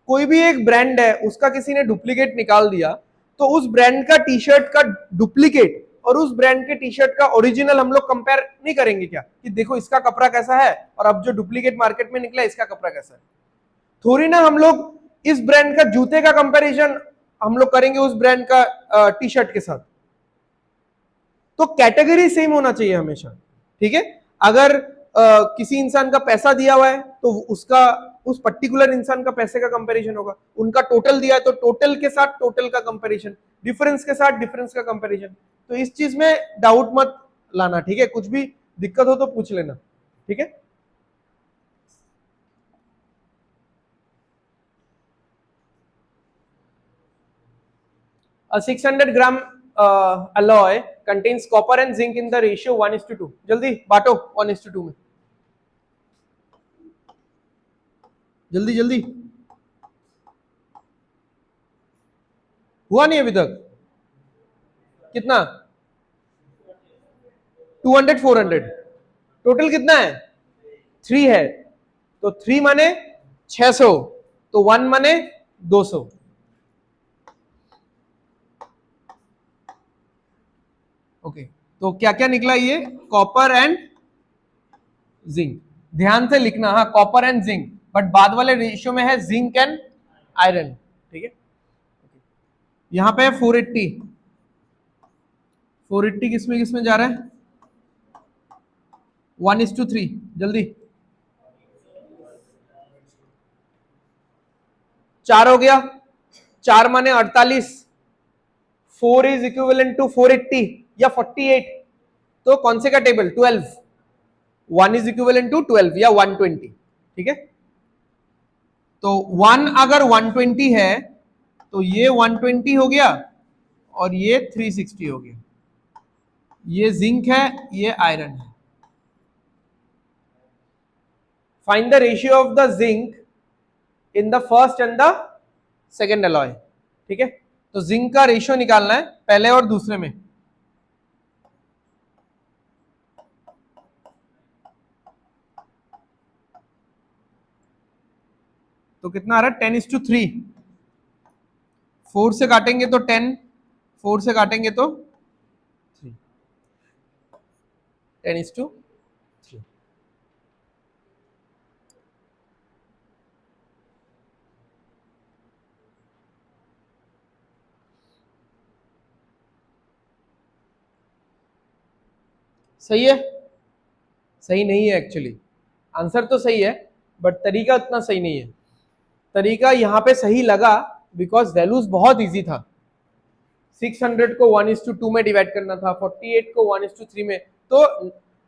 कोई भी एक ब्रांड है, उसका किसी ने डुप्लीकेट निकाल दिया, तो उस ब्रांड का टी शर्ट का डुप्लीकेट और उस ब्रांड के टी शर्ट का ओरिजिनल हम लोग कंपेयर नहीं करेंगे क्या, कि देखो इसका कपड़ा कैसा है और अब जो डुप्लीकेट मार्केट में निकला इसका कपड़ा कैसा है। थोड़ी ना हम लोग इस ब्रांड का जूते का कंपैरिजन हम लोग करेंगे उस ब्रांड का टी शर्ट के साथ। तो कैटेगरी सेम होना चाहिए हमेशा, ठीक है। अगर किसी इंसान का पैसा दिया हुआ है तो उसका उस पर्टिकुलर इंसान का पैसे का कंपैरिजन होगा, उनका टोटल दिया है तो टोटल के साथ टोटल का कंपैरिजन, डिफरेंस के साथ डिफरेंस का कंपैरिजन। तो इस चीज में डाउट मत लाना, ठीक है। कुछ भी दिक्कत हो तो पूछ लेना, ठीक है। A 600 gram alloy contains copper and zinc in the ratio 1:2। जल्दी बांटो 1:2 में, जल्दी जल्दी। हुआ नहीं अभी तक? कितना? 200 400, टोटल कितना है? 3 है, तो 3 माने 600, तो 1 माने 200। ओके, तो क्या क्या निकला ये? Copper and zinc. ध्यान से लिखना, हाँ, कॉपर एंड जिंक, बट बाद वाले रेशियो में है जिंक एंड आयरन, ठीक है। यहां पे 480, 480 किसमें जा रहा है? 1:3, जल्दी। 4 हो गया, 4 माने 48, 4 इज इक्विवेलेंट टू 480 या 48, तो कौन से का टेबल? 12, 1 इज इक्विवेलेंट टू 12 या 120, ठीक है। तो 1 अगर 120 है तो ये 120 हो गया और ये 360 हो गया। ये जिंक है, ये आयरन है। Find the ratio of the zinc in the first and the second alloy, ठीक है। तो जिंक का रेशियो निकालना है पहले और दूसरे में। तो कितना आ रहा है? 10:3। 4 से काटेंगे तो 10, 4 से काटेंगे तो 3, 10:3। सही है? सही नहीं है एक्चुअली, आंसर तो सही है बट तरीका उतना सही नहीं है। तरीका यहाँ पे सही लगा बिकॉज वैल्यूज बहुत इजी था। 600 को 1:2 में डिवाइड करना था, 48 को 1:3 में, तो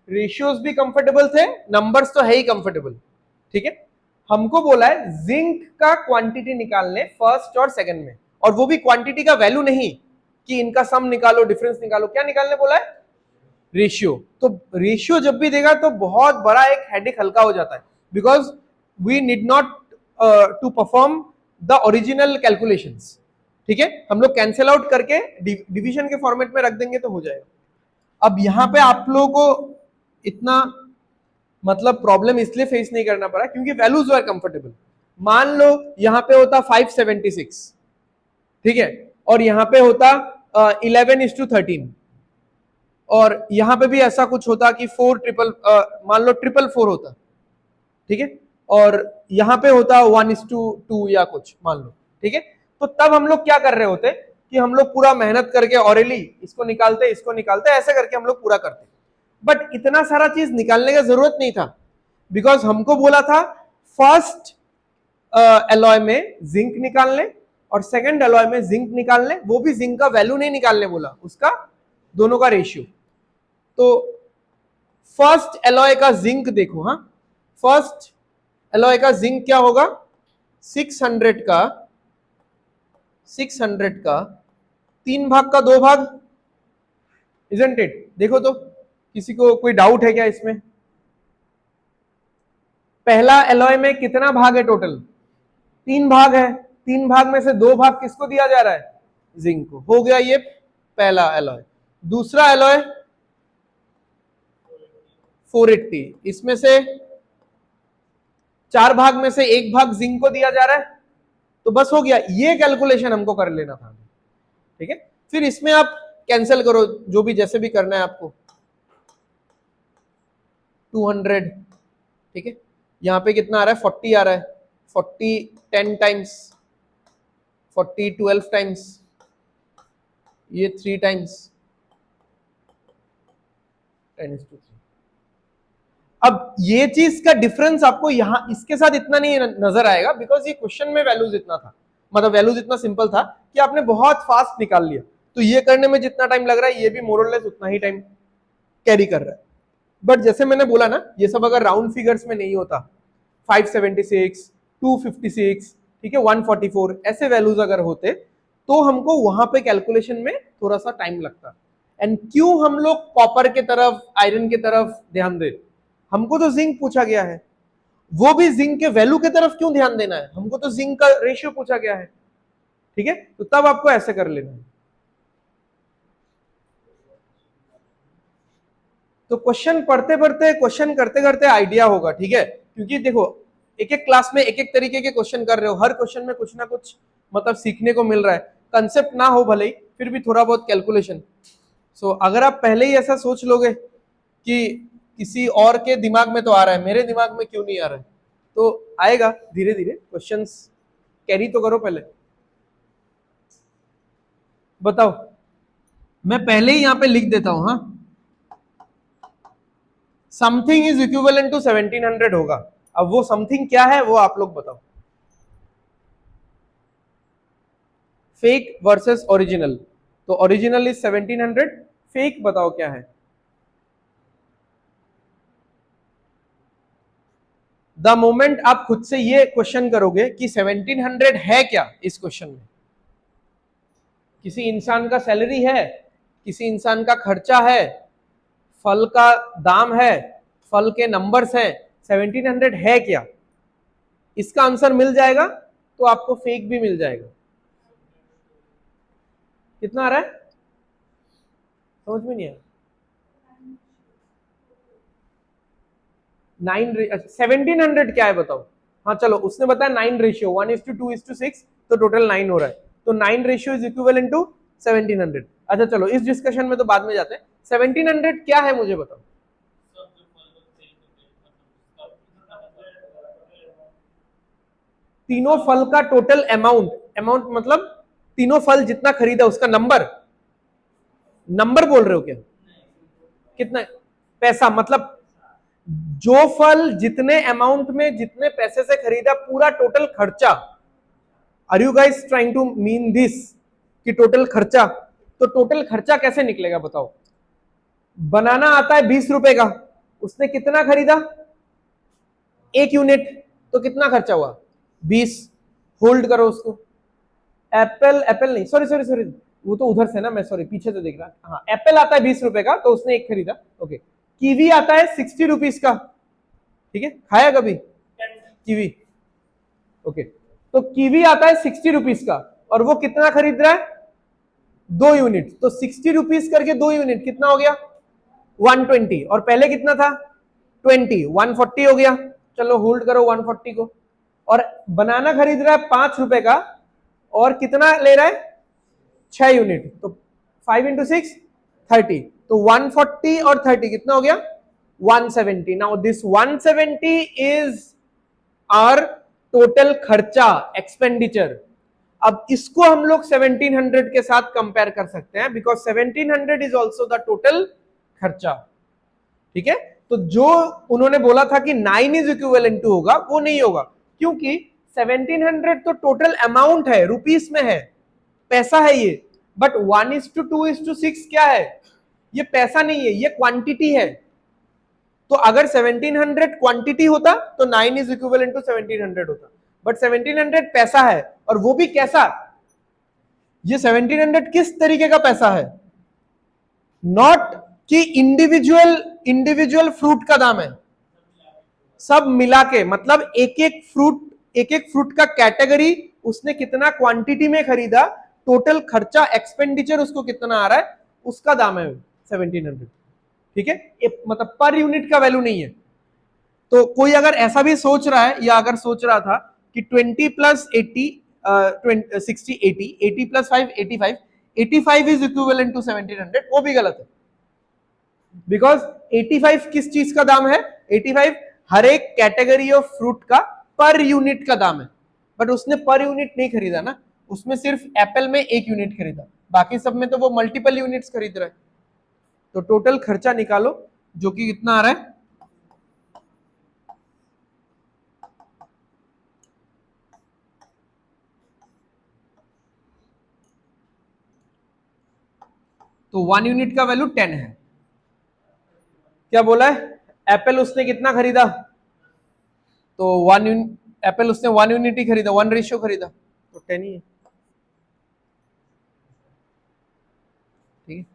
रेशियोज भी कंफर्टेबल थे, नंबर्स तो है ही कंफर्टेबल, ठीक है। हमको बोला है जिंक का क्वांटिटी निकालने फर्स्ट और सेकंड में, और वो भी क्वांटिटी का वैल्यू नहीं कि इनका सम निकालो डिफरेंस निकालो, क्या निकालने बोला है? रेशियो। तो रेशियो जब भी देगा तो बहुत बड़ा एक हेडेक हल्का हो जाता है, because we need not to perform the original calculations, ठीक है। हम लोग कैंसिल आउट करके डिवीजन के फॉर्मेट में रख देंगे तो हो जाएगा। अब यहां पे आप लोगों को इतना मतलब प्रॉब्लम इसलिए फेस नहीं करना पड़ा क्योंकि वैल्यूज आर कंफर्टेबल। मान लो यहां पे होता 576, ठीक है, और यहां पे होता 11:13, और यहां पे भी ऐसा कुछ होता कि 4 ट्रिपल मान लो 444 होता, ठीक है, और यहां पे होता 1:2 या कुछ मान लो, ठीक है। तो तब हम लोग क्या कर रहे होते कि हम लोग पूरा मेहनत करके ऑरेली इसको निकालते ऐसे करके हम लोग पूरा करते, बट इतना सारा चीज निकालने का जरूरत नहीं था, बिकॉज हमको बोला था फर्स्ट एलॉय में जिंक निकालने और सेकंड एलॉय में जिंक निकालने, वो भी जिंक का वैल्यू नहीं निकालने बोला, उसका दोनों का रेशियो। तो फर्स्ट एलॉय का जिंक देखो, हाँ, फर्स्ट एलॉय का जिंक क्या होगा? 600 का 3 भाग का 2 भाग, इजंट इट? देखो तो किसी को कोई डाउट है क्या इसमें? पहला एलॉय में कितना भाग है टोटल? 3 भाग है, 3 भाग में से 2 भाग किसको दिया जा रहा है? जिंक को। हो गया ये पहला एलॉय। दूसरा एलॉय 480, इसमें से 4 भाग में से 1 भाग जिंक को दिया जा रहा है, तो बस हो गया, ये कैलकुलेशन हमको कर लेना था। ठीक है, फिर इसमें आप कैंसिल करो जो भी जैसे भी करना है आपको। 200, ठीक है, यहां पे कितना आ रहा है, 40 आ रहा है, 40 10 टाइम्स, 40 12 टाइम्स, ये 3 टाइम्स 10:3। अब ये चीज का डिफरेंस आपको यहां इसके साथ इतना नहीं नजर आएगा, बिकॉज ये क्वेश्चन में वैल्यूज इतना था, मतलब वैल्यूज इतना सिंपल था कि आपने बहुत फास्ट निकाल लिया, तो ये करने में जितना टाइम लग रहा है ये भी मोर और लेस उतना ही टाइम कैरी कर रहा है। बट जैसे मैंने बोला ना, ये सब अगर राउंड फिगर्स में नहीं होता, 576, 256, ठीक है, 144 ऐसे वैल्यूज अगर होते तो हमको वहां पे कैलकुलेशन में थोड़ा सा टाइम लगता। एंड क्यों हम लोग कॉपर के तरफ, आयरन के तरफ ध्यान दे, हमको तो जिंक पूछा गया है, वो भी जिंक के वैल्यू की तरफ क्यों ध्यान देना है, हमको तो जिंक का रेशियो पूछा गया है। ठीक है, तो तब आपको ऐसे कर लेना है। तो क्वेश्चन पढ़ते पढ़ते, क्वेश्चन करते करते आइडिया होगा। ठीक है, क्योंकि देखो एक एक क्लास में एक एक तरीके के क्वेश्चन कर रहे हो, हर क्वेश्चन में कुछ ना कुछ मतलब सीखने को मिल रहा है, कंसेप्ट ना हो भले ही, फिर भी थोड़ा बहुत कैलकुलेशन। सो अगर आप पहले ही ऐसा सोच लोगे कि किसी और के दिमाग में तो आ रहा है, मेरे दिमाग में क्यों नहीं आ रहा है, तो आएगा धीरे धीरे। क्वेश्चंस कैरी तो करो पहले। बताओ, मैं पहले ही यहां पे लिख देता हूं, हाँ, समथिंग इज इक्विवेलेंट टू 1700 होगा। अब वो समथिंग क्या है वो आप लोग बताओ। फेक वर्सेस ओरिजिनल, तो ओरिजिनल इज 1700, फेक बताओ क्या है। द मोमेंट आप खुद से ये क्वेश्चन करोगे कि 1700 है क्या इस क्वेश्चन में, किसी इंसान का सैलरी है, किसी इंसान का खर्चा है, फल का दाम है, फल के नंबर्स हैं, 1700 है क्या, इसका आंसर मिल जाएगा तो आपको फेक भी मिल जाएगा। कितना आ रहा है समझ में नहीं आया। 1700 क्या है बताओ। हाँ चलो, उसने बताया 9 रेशियो, 1:2:6, तो टोटल 9 हो रहा है, तो 9 रेशियो इज इक्विवेलेंट टू 1700। अच्छा चलो, इस डिस्कशन में तो बाद में जाते हैं। 1700 क्या है मुझे बताओ। तीनों फल का टोटल अमाउंट, अमाउंट मतलब तीनों फल जितना खरीदा उसका नंबर, नंबर बोल रहे हो क्या, कितना पैसा, मतलब जो फल जितने अमाउंट में जितने पैसे से खरीदा, पूरा टोटल खर्चा। Are you guys trying to mean this कि टोटल खर्चा, तो टोटल खर्चा कैसे निकलेगा बताओ। बनाना आता है 20 रुपए का, उसने कितना खरीदा, 1 यूनिट, तो कितना खर्चा हुआ 20, होल्ड करो उसको। एप्पल, एप्पल नहीं, सॉरी सॉरी सॉरी, वो तो उधर से ना, मैं सॉरी पीछे से देख रहा। हाँ, एप्पल आता है 20 रुपए का, तो उसने 1 खरीदा, ओके। कीवी आता है 60 रुपीज का, ठीक है, खाया कभी कीवी, ओके। तो कीवी आता है 60 रुपीज का, और वो कितना खरीद रहा है, 2 यूनिट, तो 60 रुपीज करके 2 यूनिट कितना हो गया 120, और पहले कितना था 20, 140 हो गया। चलो होल्ड करो 140 को। और बनाना खरीद रहा है 5 रुपए का, और कितना ले रहा है 6 यूनिट, तो 5 इंटू 6 30, तो 140 और 30 कितना हो गया 170। Now this 170 is our total खर्चा, एक्सपेंडिचर। अब इसको हम लोग 1700 के साथ कंपेयर कर सकते हैं, because 1700 is also the total खर्चा। ठीक है, तो जो उन्होंने बोला था कि 9 इज इक्विवेलेंट टू होगा, वो नहीं होगा, क्योंकि 1700 तो टोटल अमाउंट है, रुपीस में है, पैसा है ये। बट 1:2:6 क्या है, ये पैसा नहीं है, ये क्वांटिटी है। तो अगर 1700 क्वांटिटी होता तो 9 इज इक्विवेलेंट टू 1700 होता, बट 1700 पैसा है, और वो भी कैसा, ये 1700 किस तरीके का पैसा है, नॉट कि इंडिविजुअल फ्रूट का दाम है, सब मिला के, मतलब एक एक फ्रूट का कैटेगरी, उसने कितना क्वांटिटी में खरीदा, टोटल खर्चा एक्सपेंडिचर उसको कितना आ रहा है, उसका दाम है 1700, ठीक है। मतलब पर यूनिट का वैल्यू नहीं है। तो कोई अगर ऐसा भी सोच रहा है या अगर सोच रहा था कि 20 plus 80 60 80 80 plus 5 85 85 is equivalent to 1700, वो भी गलत है। बिकॉज 85 किस चीज का दाम है? 85 हर एक कैटेगरी ऑफ फ्रूट का पर यूनिट का दाम है। बट उसने पर यूनिट नहीं खरीदा ना, उसमें सिर्फ एप्पल में 1 यूनिट खरीदा, बाकी सब में तो वो मल्टीपल यूनिट्स खरीद रहा है। तो टोटल खर्चा निकालो जो कि कितना आ रहा है, तो 1 यूनिट का वैल्यू 10 है। क्या बोला है? एप्पल उसने कितना खरीदा? तो एप्पल उसने 1 यूनिट ही खरीदा, 1 रेशियो खरीदा, तो 10 ही है, ठीक है।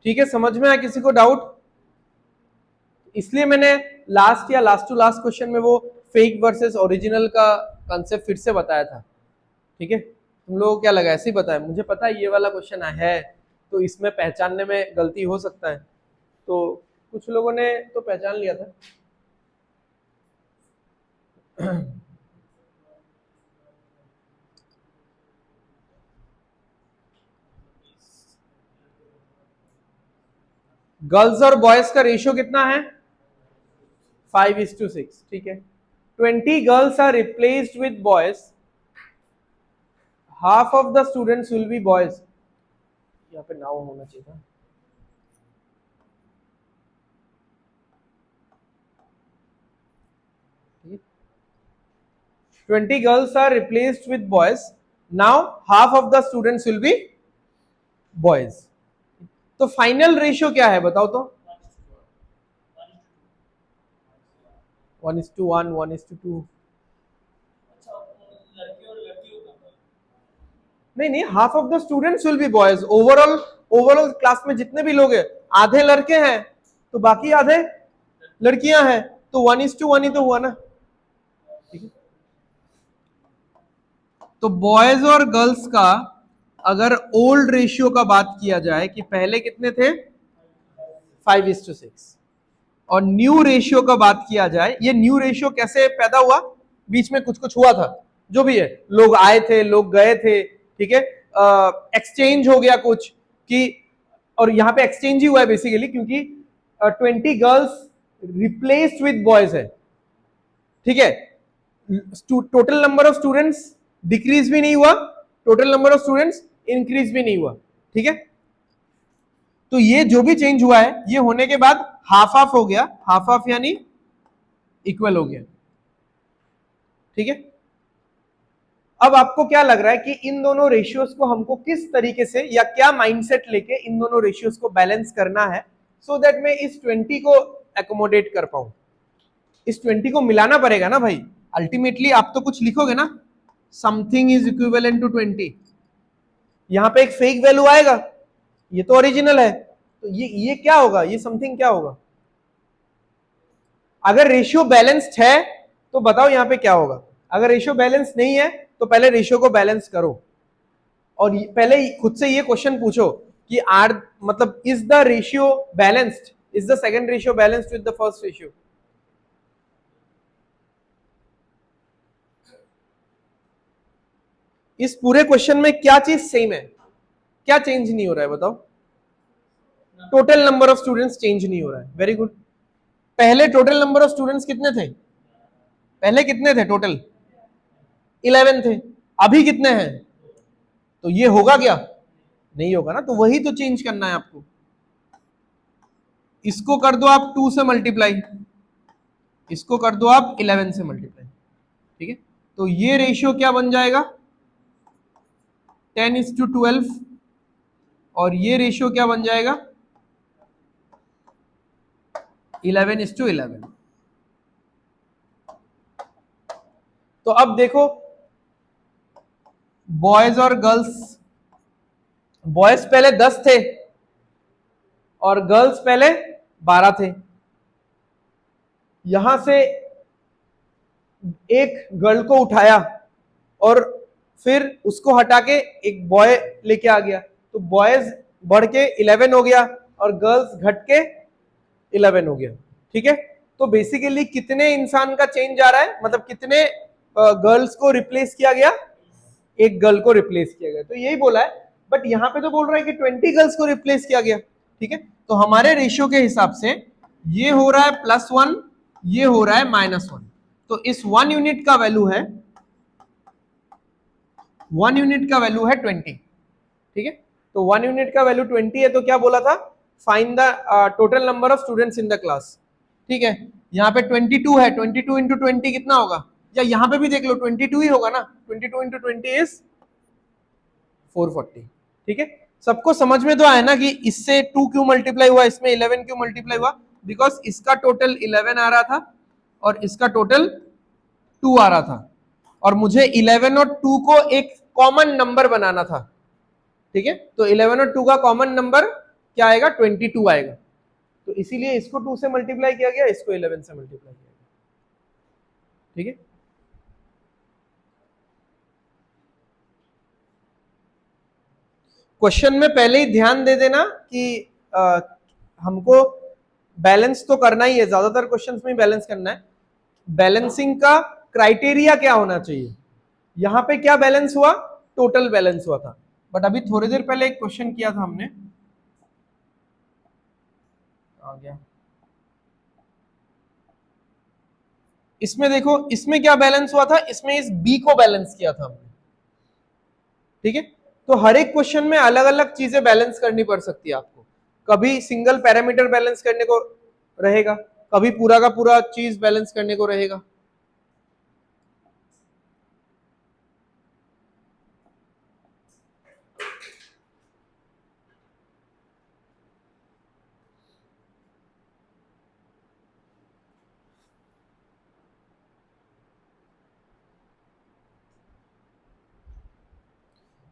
ठीक है, समझ में आया किसी को डाउट? इसलिए मैंने लास्ट या लास्ट टू लास्ट क्वेश्चन में वो फेक वर्सेस ओरिजिनल का कंसेप्ट फिर से बताया था, ठीक है। तुम लोगों को क्या लगा? ऐसे ही बताया? मुझे पता है ये वाला क्वेश्चन है, तो इसमें पहचानने में गलती हो सकता है, तो कुछ लोगों ने तो पहचान लिया था। गर्ल्स और बॉयज का रेशियो कितना है? 5:6, ठीक है। 20 girls are replaced with boys, half of the students will be boys. यहाँ पे नाउ होना चाहिए था, ठीक है। 20 girls are replaced with boys. Now half of the students will be boys. तो फाइनल रेशियो क्या है बताओ तो? 1:1, 1:2। नहीं, half of the students will be boys. Overall class में जितने भी लोग हैं, आधे लड़के हैं तो बाकी आधे लड़कियां हैं, तो 1:1 ही तो हुआ ना, ठीक है। तो बॉयज और गर्ल्स का अगर ओल्ड रेशियो का बात किया जाए कि पहले कितने थे? 5:6। और न्यू रेशियो का बात किया जाए, ये न्यू रेशियो कैसे पैदा हुआ? बीच में कुछ कुछ हुआ था, जो भी है, लोग आए थे, लोग गए थे, ठीक है। एक्सचेंज हो गया कुछ कि, और यहां पे एक्सचेंज ही हुआ है बेसिकली, क्योंकि 20 गर्ल्स रिप्लेस्ड विद बॉयज है, ठीक है। Total number of students decrease भी नहीं हुआ, total number of students increase भी नहीं हुआ, ठीक है। तो ये जो भी चेंज हुआ है, ये होने के बाद हाफ हाफ हो गया, हाफ हाफ यानी इक्वल हो गया, ठीक है। अब आपको क्या लग रहा है कि इन दोनों रेशियोज को हमको किस तरीके से या क्या माइंडसेट लेके इन दोनों रेशियोज को बैलेंस करना है, सो दैट मैं इस 20 को एकोमोडेट कर पाऊं? इस 20 को मिलाना पड़ेगा ना भाई, अल्टीमेटली आप तो कुछ लिखोगे ना, समथिंग इज इक्विवेलेंट टू 20। यहां पे एक फेक वैल्यू आएगा, ये तो ओरिजिनल है, तो ये क्या होगा? ये समथिंग क्या होगा? अगर रेशियो बैलेंस्ड है तो बताओ यहां पे क्या होगा। अगर रेशियो बैलेंस नहीं है तो पहले रेशियो को बैलेंस करो, और पहले खुद से ये क्वेश्चन पूछो कि आर मतलब is the ratio balanced, is the second ratio balanced with the first ratio? इस पूरे क्वेश्चन में क्या चीज सेम है? क्या चेंज नहीं हो रहा है बताओ? Total number of students change नहीं हो रहा है, वेरी गुड। पहले टोटल नंबर ऑफ स्टूडेंट्स कितने थे? पहले कितने थे टोटल? 11 थे। अभी कितने हैं? तो ये होगा क्या? नहीं होगा ना, तो वही तो चेंज करना है आपको। इसको कर दो आप 2 से मल्टीप्लाई, इसको कर दो आप 11 से मल्टीप्लाई, ठीक है। तो ये रेशियो क्या बन जाएगा? 10:12। और ये रेशियो क्या बन जाएगा? 11:11। तो अब देखो, बॉयज और गर्ल्स, बॉयज पहले 10 थे और गर्ल्स पहले 12 थे। यहां से एक गर्ल को उठाया और फिर उसको हटा के एक बॉय लेके आ गया, तो बॉयज बढ़ के 11 हो गया और गर्ल्स घट के 11 हो गया। ठीक है, तो बेसिकली कितने इंसान का चेंज आ रहा है, मतलब कितने गर्ल्स को रिप्लेस किया गया, एक गर्ल को रिप्लेस किया गया, तो यही बोला है। बट यहां पे तो बोल रहा है कि 20 गर्ल्स को रिप्लेस किया गया। ठीक है, तो हमारे रेशियो के हिसाब से ये हो रहा है +1, ये हो रहा है -1, तो इस 1 यूनिट का वैल्यू है 1 यूनिट का वैल्यू है 20। ठीक है, तो 1 यूनिट का वैल्यू 20 है, तो क्या बोला था, find the total number of students in the class. ठीक है, यहाँ पे 22 है, 22 इंटू 20 कितना होगा, या यहाँ पे भी देख लो 22 ही होगा ना, 22 इंटू 20 इज 440। ठीक है, सबको समझ में तो आया ना कि इससे 2 क्यों मल्टीप्लाई हुआ, इसमें 11 क्यों मल्टीप्लाई हुआ, बिकॉज इसका टोटल 11 आ रहा था और इसका टोटल 2 आ रहा था, और मुझे 11 और 2 को एक कॉमन नंबर बनाना था। ठीक है, तो 11 और 2 का कॉमन नंबर क्या आएगा, 22 आएगा, तो इसीलिए इसको 2 से मल्टीप्लाई किया गया, इसको 11 से मल्टीप्लाई किया गया। ठीक है, क्वेश्चन में पहले ही ध्यान दे देना कि हमको बैलेंस तो करना ही है, ज्यादातर क्वेश्चंस में बैलेंस करना है। बैलेंसिंग का क्राइटेरिया क्या होना चाहिए, यहां पे क्या बैलेंस हुआ, टोटल बैलेंस हुआ था। बट अभी थोड़ी देर पहले एक क्वेश्चन किया था हमने, आ गया, इसमें देखो, इसमें क्या बैलेंस हुआ था, इसमें इस बी को बैलेंस किया था हमने। ठीक है, तो हर एक क्वेश्चन में अलग अलग चीजें बैलेंस करनी पड़ सकती है आपको, कभी सिंगल पैरामीटर बैलेंस करने को रहेगा, कभी पूरा का पूरा चीज बैलेंस करने को रहेगा।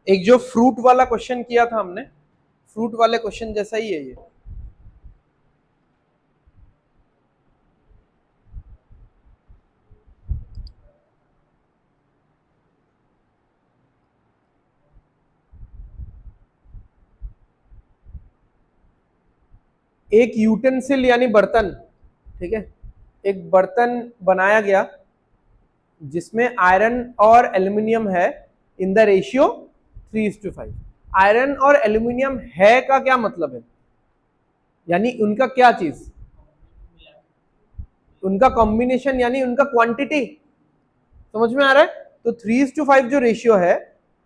एक जो फ्रूट वाला क्वेश्चन किया था हमने, फ्रूट वाले क्वेश्चन जैसा ही है ये। एक यूटेंसिल यानी बर्तन, ठीक है, एक बर्तन बनाया गया जिसमें आयरन और एल्यूमिनियम है इन द रेशियो 3:5। आयरन और एल्यूमिनियम है का क्या मतलब है, यानी उनका क्या चीज, उनका कॉम्बिनेशन यानी उनका क्वांटिटी, समझ में आ रहा है। तो 3:5 जो रेशियो है,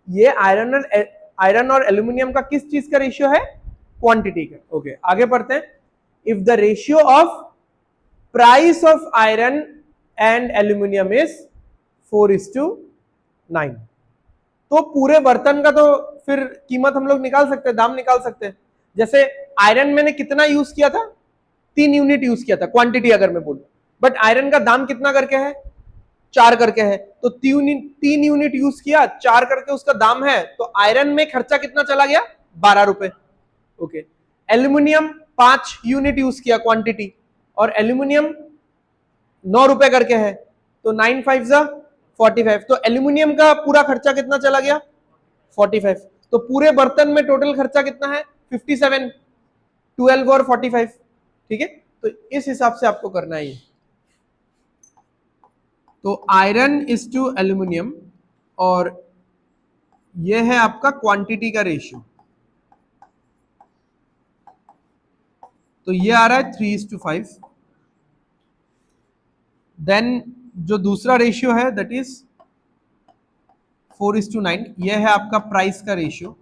ये आयरन और एल्यूमिनियम का किस चीज का रेशियो है, क्वांटिटी का। ओके, आगे पढ़ते हैं। If the ratio of price of iron and aluminium is 4:9, तो पूरे बर्तन का तो फिर कीमत हम लोग निकाल सकते हैं, दाम निकाल सकते हैं। जैसे आयरन मैंने कितना यूज किया था, 3 यूनिट यूज किया था, क्वांटिटी अगर मैं बोलूं, बट आयरन का दाम कितना करके है, 4 करके है, तो 3 यूनिट यूज किया, 4 करके उसका दाम है, तो आयरन में खर्चा कितना चला गया, 12 रुपए। ओके, एल्यूमिनियम 5 यूनिट यूज किया क्वांटिटी, और एल्यूमिनियम 9 रुपए करके है, तो 9 5 जा 45, तो एल्यूमिनियम का पूरा खर्चा कितना चला गया, 45। तो पूरे बर्तन में टोटल खर्चा कितना है, 57, 12 और 45। ठीक है, तो इस हिसाब से आपको करना है ये। तो आयरन इज टू एल्यूमिनियम, और ये है आपका क्वांटिटी का रेशियो, तो ये आ रहा है 3:5। देन जो दूसरा रेशियो है दैट इज 4:9, ये है आपका प्राइस का रेशियो,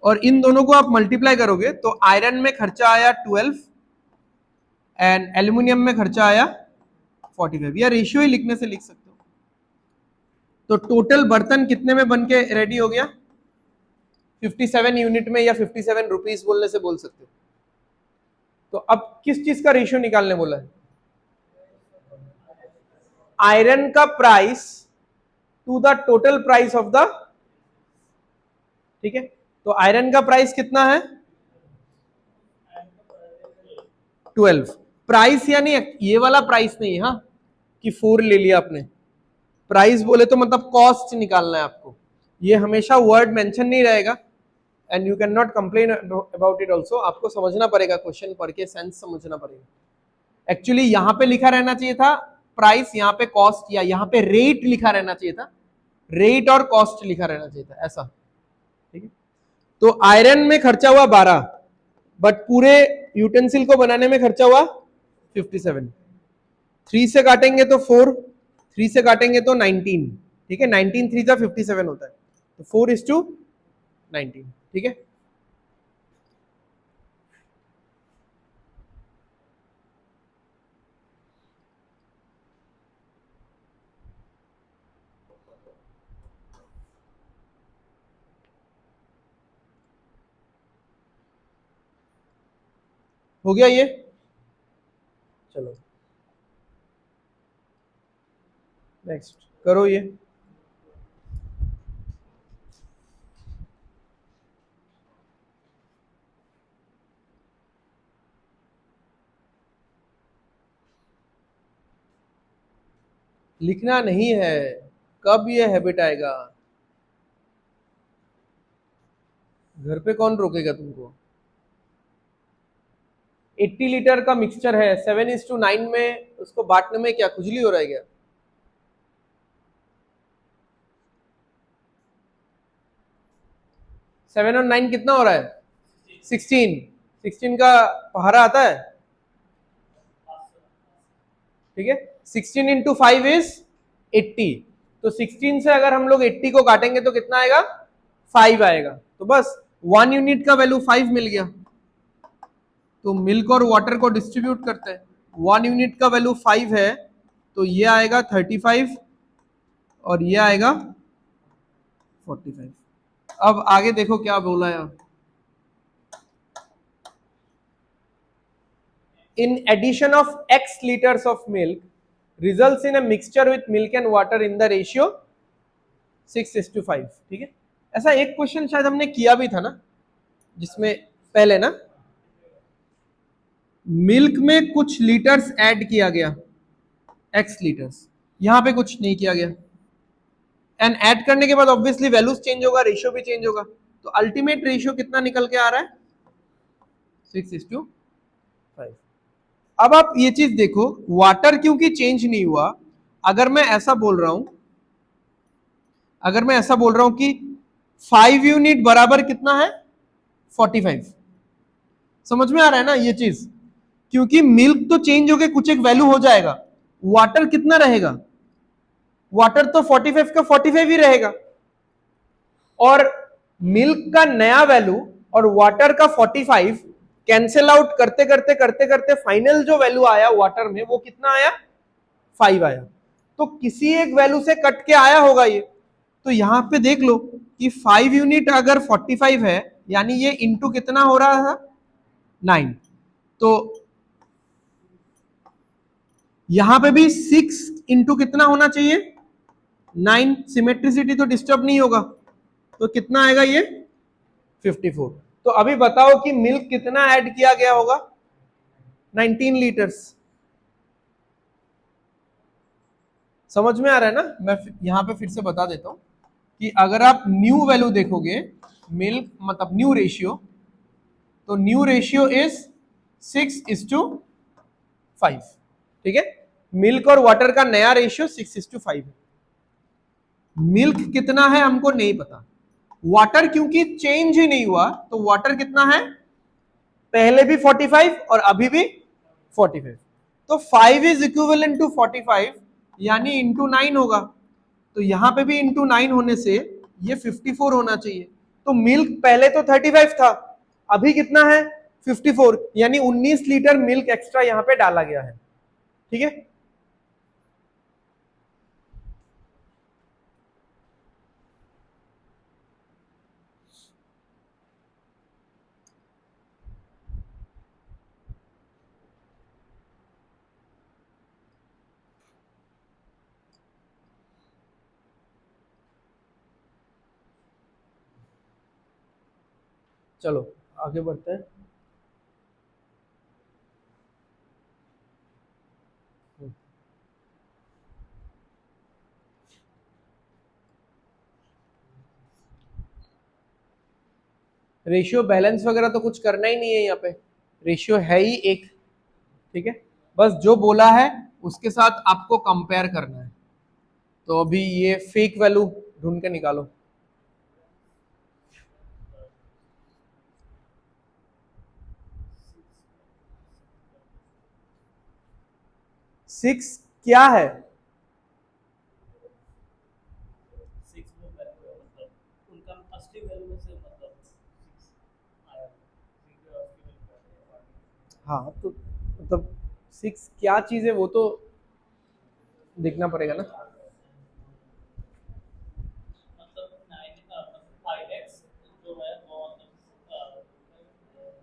और इन दोनों को आप मल्टीप्लाई करोगे तो आयरन में खर्चा आया 12 एंड एल्यूमिनियम में खर्चा आया 45, या रेशियो ही लिखने से लिख सकते हो। तो टोटल बर्तन कितने में बन के रेडी हो गया, 57 यूनिट में, या 57 रुपीस बोलने से बोल सकते हो। तो अब किस चीज का रेशियो निकालने बोला है, आयरन का price to the total price of the, ठीक है, तो आयरन का प्राइस कितना है, 12। प्राइस यानी ये वाला प्राइस नहीं, हाँ, कि 4 ले लिया आपने। प्राइस बोले तो मतलब कॉस्ट निकालना है आपको। ये हमेशा वर्ड मेंशन नहीं रहेगा, and you can not complain about it also. आपको समझना पड़ेगा, क्वेश्चन पढ़ के सेंस समझना पड़ेगा। एक्चुअली यहाँ पे लिखा रहना चाहिए था प्राइस, यहाँ पे कॉस्ट, या यहाँ पे रेट लिखा रहना चाहिए था, रेट और कॉस्ट लिखा रहना चाहिए था, ऐसा। ठीक है, तो आयरन में खर्चा हुआ 12, बट पूरे यूटेंसिल को बनाने में खर्चा हुआ 57। 3 से काटेंगे तो 4, 3 से काटेंगे तो 19। ठीक है, 19 3 का 57 होता है, तो 4:19। ठीक है, हो गया ये। चलो नेक्स्ट करो ये। लिखना नहीं है, कब ये हैबिट आएगा? घर पे कौन रोकेगा तुमको? 80 लीटर का मिक्सचर है, 7:9 में उसको बांटने में क्या खुजली हो रहा है क्या? 7 और 9 कितना हो रहा है? 16। 16 का पहाड़ा आता है? ठीक है, 16 इंटू 5 इज 80। तो 16 से अगर हम लोग 80 को काटेंगे तो कितना आएगा? 5 आएगा। तो बस 1 यूनिट का वैल्यू 5 मिल गया। तो मिल्क और वाटर को डिस्ट्रीब्यूट करते हैं। 1 यूनिट का वैल्यू 5 है, तो ये आएगा 35 और ये आएगा 45। अब आगे देखो क्या बोला है। In addition of X liters of milk results in a mixture with milk and water in the ratio 6:5। ठीक है, ऐसा एक क्वेश्चन शायद हमने किया भी था ना, जिसमें पहले ना मिल्क में कुछ लीटर्स ऐड किया गया, X लीटर्स, यहां पे कुछ नहीं किया गया। एंड ऐड करने के बाद ऑब्वियसली वैल्यूज चेंज होगा, रेशियो भी चेंज होगा। तो अल्टीमेट रेशियो कितना निकल के आ रहा है? 6:5। अब आप ये चीज देखो, वाटर क्योंकि चेंज नहीं हुआ, अगर मैं ऐसा बोल रहा हूं, अगर मैं ऐसा बोल रहा हूं कि 5 यूनिट बराबर कितना है? 45। समझ में आ रहा है ना ये चीज? क्योंकि मिल्क तो चेंज होके कुछ एक वैल्यू हो जाएगा, वाटर कितना रहेगा? वाटर तो 45 का 45 ही रहेगा। और मिल्क का नया वैल्यू और वाटर का 45 कैंसिल आउट करते करते करते करते फाइनल जो वैल्यू आया वाटर में वो कितना आया? 5 आया। तो किसी एक वैल्यू से कट के आया होगा ये। तो यहां पे देख लो कि 5 यूनिट अगर 45 है, यानी ये इंटू कितना हो रहा था? 9। तो यहां पे भी 6 इंटू कितना होना चाहिए? 9। सिमेट्रिसिटी तो डिस्टर्ब नहीं होगा, तो कितना आएगा ये? 54। तो अभी बताओ कि मिल्क कितना ऐड किया गया होगा? 19 लीटर्स। समझ में आ रहा है ना? मैं यहां पे फिर से बता देता हूं कि अगर आप न्यू वैल्यू देखोगे, मिल्क मतलब न्यू रेशियो, तो न्यू रेशियो इज 6:5। ठीक है, मिल्क और वाटर का नया रेशियो 6:5 है। मिल्क कितना है हमको नहीं पता, वाटर क्योंकि चेंज ही नहीं हुआ, तो वाटर कितना है? पहले भी 45 और अभी भी 45। तो 5 इज इक्विवेलेंट टू 45, यानी इंटू 9 होगा। तो यहां पे भी इंटू 9 होने से ये 54 होना चाहिए। तो मिल्क पहले तो 35 था, अभी कितना है? 54, यानी 19 लीटर मिल्क एक्स्ट्रा यहां पे डाला गया है। ठीक है, चलो आगे बढ़ते हैं। रेशियो बैलेंस वगैरह तो कुछ करना ही नहीं है यहाँ पे, रेशियो है ही एक, ठीक है। बस जो बोला है उसके साथ आपको कंपेयर करना है। तो अभी ये फेक वैल्यू ढूंढ के निकालो। सिक्स क्या है? हाँ तो मतलब सिक्स क्या चीज है वो तो देखना पड़ेगा ना।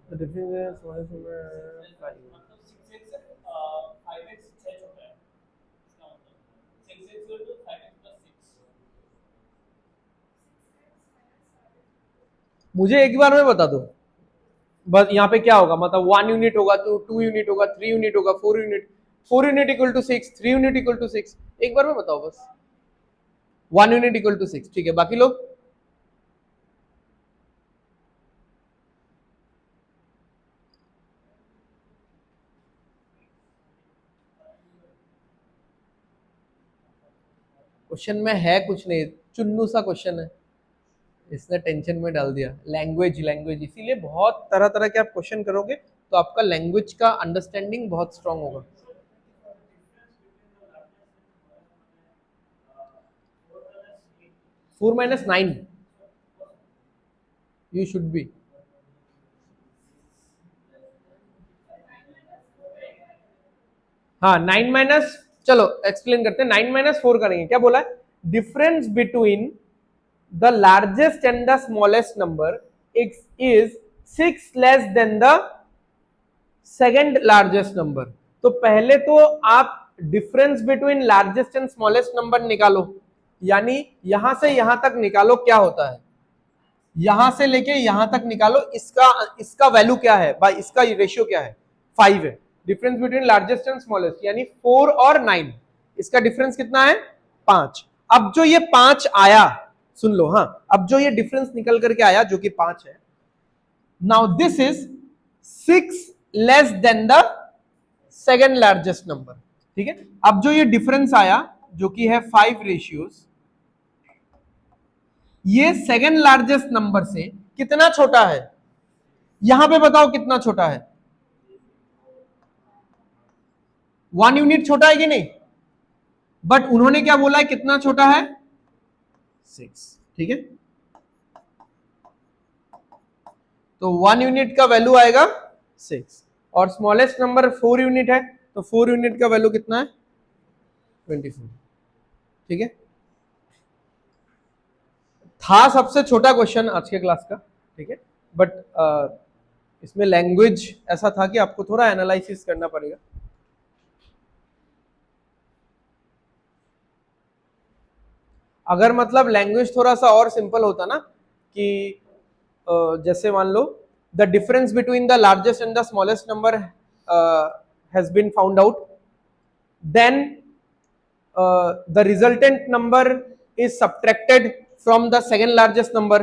The difference is one is over five. मुझे एक बार में बता दो बस यहाँ पे क्या होगा, मतलब 1 यूनिट होगा तो 2 यूनिट होगा, 3 यूनिट होगा, 4 unit, 4 unit equal to 6, 3 unit equal to 6, एक बार में बताओ बस। 1 यूनिट इक्वल टू 6, ठीक है। बाकी लोग क्वेश्चन में है कुछ नहीं, चुन्नू सा क्वेश्चन है, इसने टेंशन में डाल दिया। लैंग्वेज लैंग्वेज, इसीलिए बहुत तरह तरह के आप क्वेश्चन करोगे तो आपका लैंग्वेज का अंडरस्टैंडिंग बहुत स्ट्रांग होगा। 4 - 9 यू शुड बी। हाँ 9 माइनस, चलो एक्सप्लेन करते हैं। 9 - 4 करेंगे, क्या बोला है? Difference between the largest and the smallest number is 6 less than the second largest number. तो पहले तो आप difference between largest and smallest number निकालो, यानी यहां से यहां तक निकालो क्या होता है, यहां से लेके यहां तक निकालो, इसका इसका वैल्यू क्या है भाई, इसका रेशियो क्या है, 5 है। Difference between largest and smallest यानी 4 और 9, इसका डिफरेंस कितना है? 5। अब जो ये 5 आया, सुन लो, हाँ, अब जो ये डिफरेंस निकल करके आया जो कि 5 है, now this is 6 less than the second largest number, ठीक है। अब जो ये डिफरेंस आया जो कि है 5 रेशियोज, ये सेकेंड लार्जेस्ट नंबर से कितना छोटा है? यहां पे बताओ कितना छोटा है? 1 यूनिट छोटा है कि नहीं? बट उन्होंने क्या बोला है, कितना छोटा है? 6, ठीक है। तो 1 यूनिट का वैल्यू आएगा 6, और स्मॉलेस्ट नंबर 4 यूनिट है, तो 4 यूनिट का वैल्यू कितना है? 24, ठीक है। था सबसे छोटा क्वेश्चन आज के क्लास का, ठीक है, बट इसमें लैंग्वेज ऐसा था कि आपको थोड़ा एनालिसिस करना पड़ेगा। अगर मतलब लैंग्वेज थोड़ा सा और सिंपल होता ना, कि जैसे मान लो the difference between the largest and the smallest number has been found out, then the resultant number is subtracted from the second largest number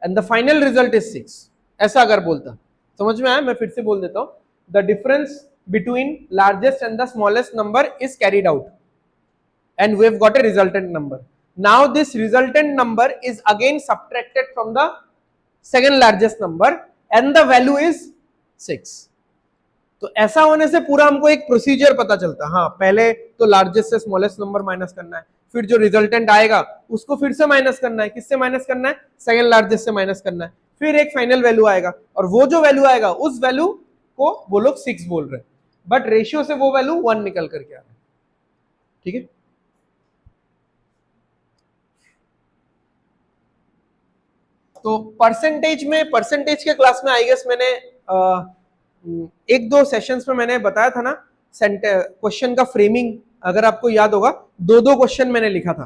and the final result is 6, ऐसा अगर बोलता, समझ में आया? मैं फिर से बोल देता हूं, the difference between largest and the smallest number is carried out and we have got a resultant number. Now this resultant number is again subtracted from the second largest number and the value is 6. तो ऐसा होने से पूरा हमको एक procedure पता चलता है। हाँ, पहले तो लार्जेस्ट से स्मॉलेस्ट नंबर माइनस करना है, फिर जो रिजल्टेंट आएगा उसको फिर से माइनस करना है, किससे माइनस करना है? सेकेंड लार्जेस्ट से माइनस करना है, फिर एक फाइनल वैल्यू आएगा, और वो जो वैल्यू आएगा उस वैल्यू को वो लोग 6 बोल रहे हैं, बट रेशियो से वो वैल्यू 1 निकल करके आ रहा है, ठीक है। तो परसेंटेज में, परसेंटेज के क्लास में आई गेस मैंने एक दो सेशंस में मैंने बताया था ना, क्वेश्चन का फ्रेमिंग अगर आपको याद होगा, दो दो क्वेश्चन मैंने लिखा था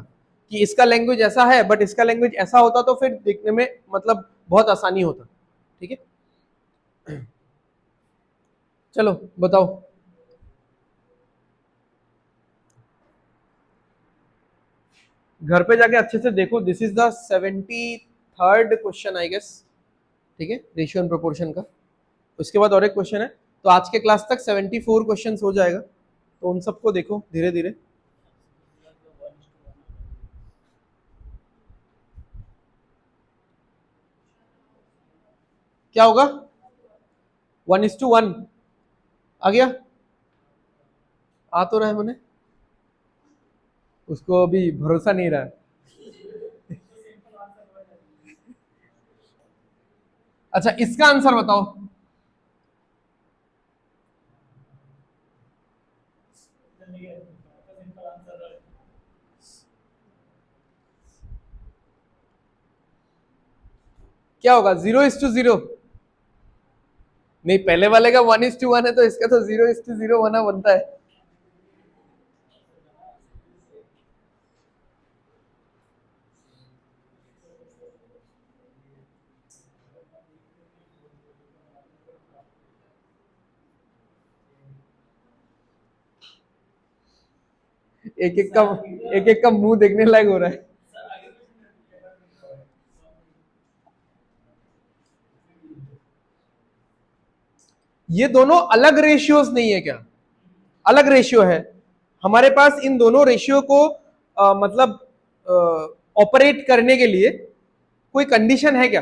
कि इसका लैंग्वेज ऐसा है बट इसका लैंग्वेज ऐसा होता तो फिर देखने में मतलब बहुत आसानी होता, ठीक है। चलो बताओ। घर पे जाके अच्छे से देखो, this is the 73rd question I guess. ठीक है, रेशियो एंड प्रोपोर्शन का। उसके बाद और एक क्वेश्चन है, तो आज के क्लास तक 74 क्वेश्चन हो जाएगा, तो उन सबको देखो धीरे धीरे। क्या होगा? 1:1 आ गया, आ तो रहा है मैंने, उसको अभी भरोसा नहीं रहा है। अच्छा, इसका आंसर बताओ। क्या होगा? 0:0? नहीं, पहले वाले का 1:1 है, तो इसका तो 0:0 होना बनता है। एक एक का मुंह देखने लायक हो रहा है। ये दोनों अलग रेशियोज नहीं है क्या? अलग रेशियो है हमारे पास। इन दोनों रेशियो को मतलब ऑपरेट करने के लिए कोई कंडीशन है क्या?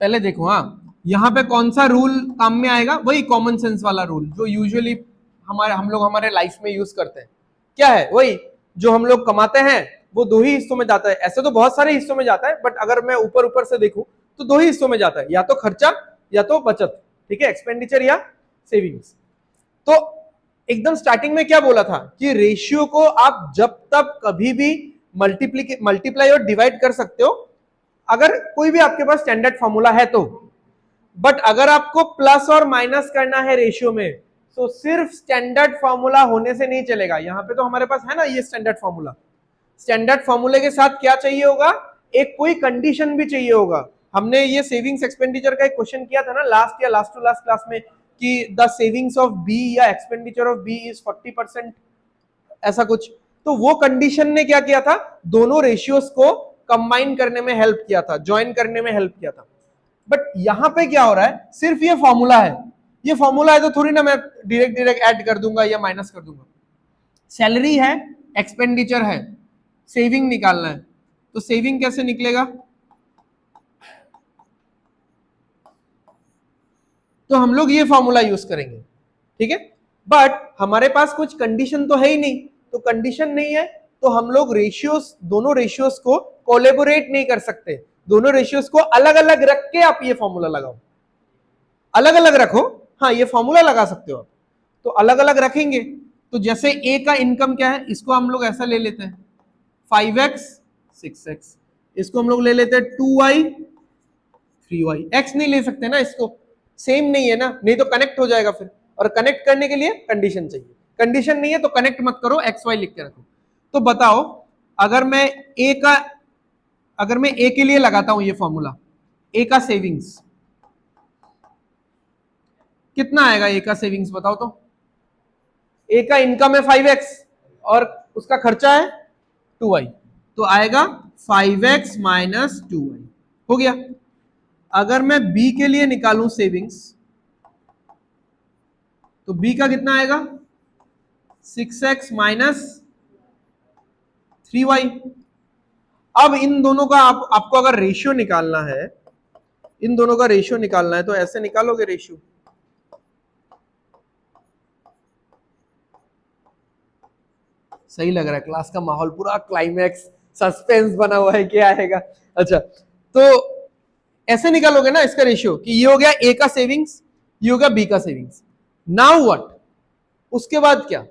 पहले देखो। हाँ, यहां पे कौन सा रूल काम में आएगा? वही कॉमन सेंस वाला रूल जो यूजुअली हम लोग हमारे लाइफ में यूज करते हैं। क्या है? वही जो हम लोग कमाते हैं वो दो ही हिस्सों में जाता है। ऐसे तो बहुत सारे हिस्सों में जाता है, बट अगर मैं ऊपर ऊपर से देखूं तो दो ही हिस्सों में जाता है, या तो खर्चा या तो बचत। ठीक है, एक्सपेंडिचर या सेविंग्स। तो एकदम स्टार्टिंग में क्या बोला था कि रेशियो को आप जब तक कभी भी मल्टीप्लाई और डिवाइड कर सकते हो, अगर कोई भी आपके पास स्टैंडर्ड फॉर्मूला है तो। बट अगर आपको प्लस और माइनस करना है रेशियो में, तो सिर्फ स्टैंडर्ड फॉर्मूला होने से नहीं चलेगा। यहां पे तो हमारे पास है ना ये स्टैंडर्ड फॉर्मूला। स्टैंडर्ड फॉर्मूले के साथ क्या चाहिए होगा? एक कोई कंडीशन भी चाहिए होगा। हमने ये सेविंग्स एक्सपेंडिचर का एक क्वेश्चन किया था ना लास्ट या लास्ट टू लास्ट क्लास में, कि द सेविंग्स ऑफ बी या एक्सपेंडिचर ऑफ बी इज 40%, ऐसा कुछ। तो वो कंडीशन ने क्या किया था? दोनों रेशियोज को कंबाइन करने में हेल्प किया था, ज्वाइन करने में हेल्प किया था। बट यहां पे क्या हो रहा है? सिर्फ ये फॉर्मूला है। ये फॉर्मूला है तो थोड़ी ना मैं डायरेक्ट ऐड कर दूंगा या माइनस कर दूंगा। सैलरी है, एक्सपेंडिचर है, सेविंग निकालना है, तो सेविंग कैसे निकलेगा? तो हम लोग ये फॉर्मूला यूज करेंगे। ठीक है, बट हमारे पास कुछ कंडीशन तो है ही नहीं। तो कंडीशन नहीं है तो हम लोग रेशियोज, दोनों रेशियोज को कोलेबोरेट नहीं कर सकते। दोनों रेशियोज को अलग अलग रख के आप ये फॉर्मूला लगाओ। अलग अलग रखो, हाँ ये फॉर्मूला लगा सकते हो आप। तो अलग अलग रखेंगे, तो जैसे ए का इनकम क्या है, इसको हम लोग ऐसा ले लेते हैं 5x 6x। इसको हम लोग ले लेते हैं 2y 3y। x नहीं ले सकते ना, इसको सेम नहीं है ना, नहीं तो कनेक्ट हो जाएगा फिर। और कनेक्ट करने के लिए कंडीशन चाहिए। कंडीशन नहीं है तो कनेक्ट मत करो, xy लिख के रखो। तो बताओ, अगर मैं ए का अगर मैं ए के लिए लगाता हूं ये फॉर्मूला, ए का सेविंग्स कितना आएगा? ए का सेविंग्स बताओ तो। ए का इनकम है 5x और उसका खर्चा है 2y, तो आएगा 5x माइनस 2y। हो गया। अगर मैं बी के लिए निकालूं सेविंग्स, तो बी का कितना आएगा? 6x minus 3y। अब इन दोनों का आपको अगर रेशियो निकालना है, इन दोनों का रेशियो निकालना है, तो ऐसे निकालोगे रेशियो। सही लग रहा है, क्लास का माहौल पूरा क्लाइमैक्स सस्पेंस बना हुआ है, क्या आएगा? अच्छा, तो ऐसे निकालोगे ना इसका रेशियो, कि ये हो गया ए का सेविंग्स, ये हो गया बी का सेविंग्स। Now what? उसके बाद क्या?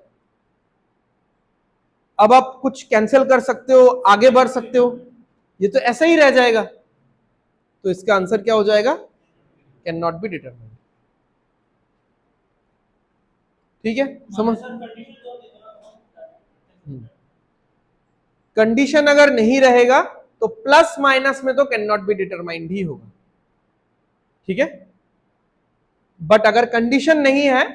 अब आप कुछ कैंसिल कर सकते हो, आगे बढ़ सकते हो, ये तो ऐसा ही रह जाएगा। तो इसका आंसर क्या हो जाएगा? Can not be determined. ठीक है, समझ? कंडीशन अगर नहीं रहेगा तो प्लस माइनस में तो कैन नॉट बी डिटरमाइंड ही होगा। ठीक है, बट अगर कंडीशन नहीं है,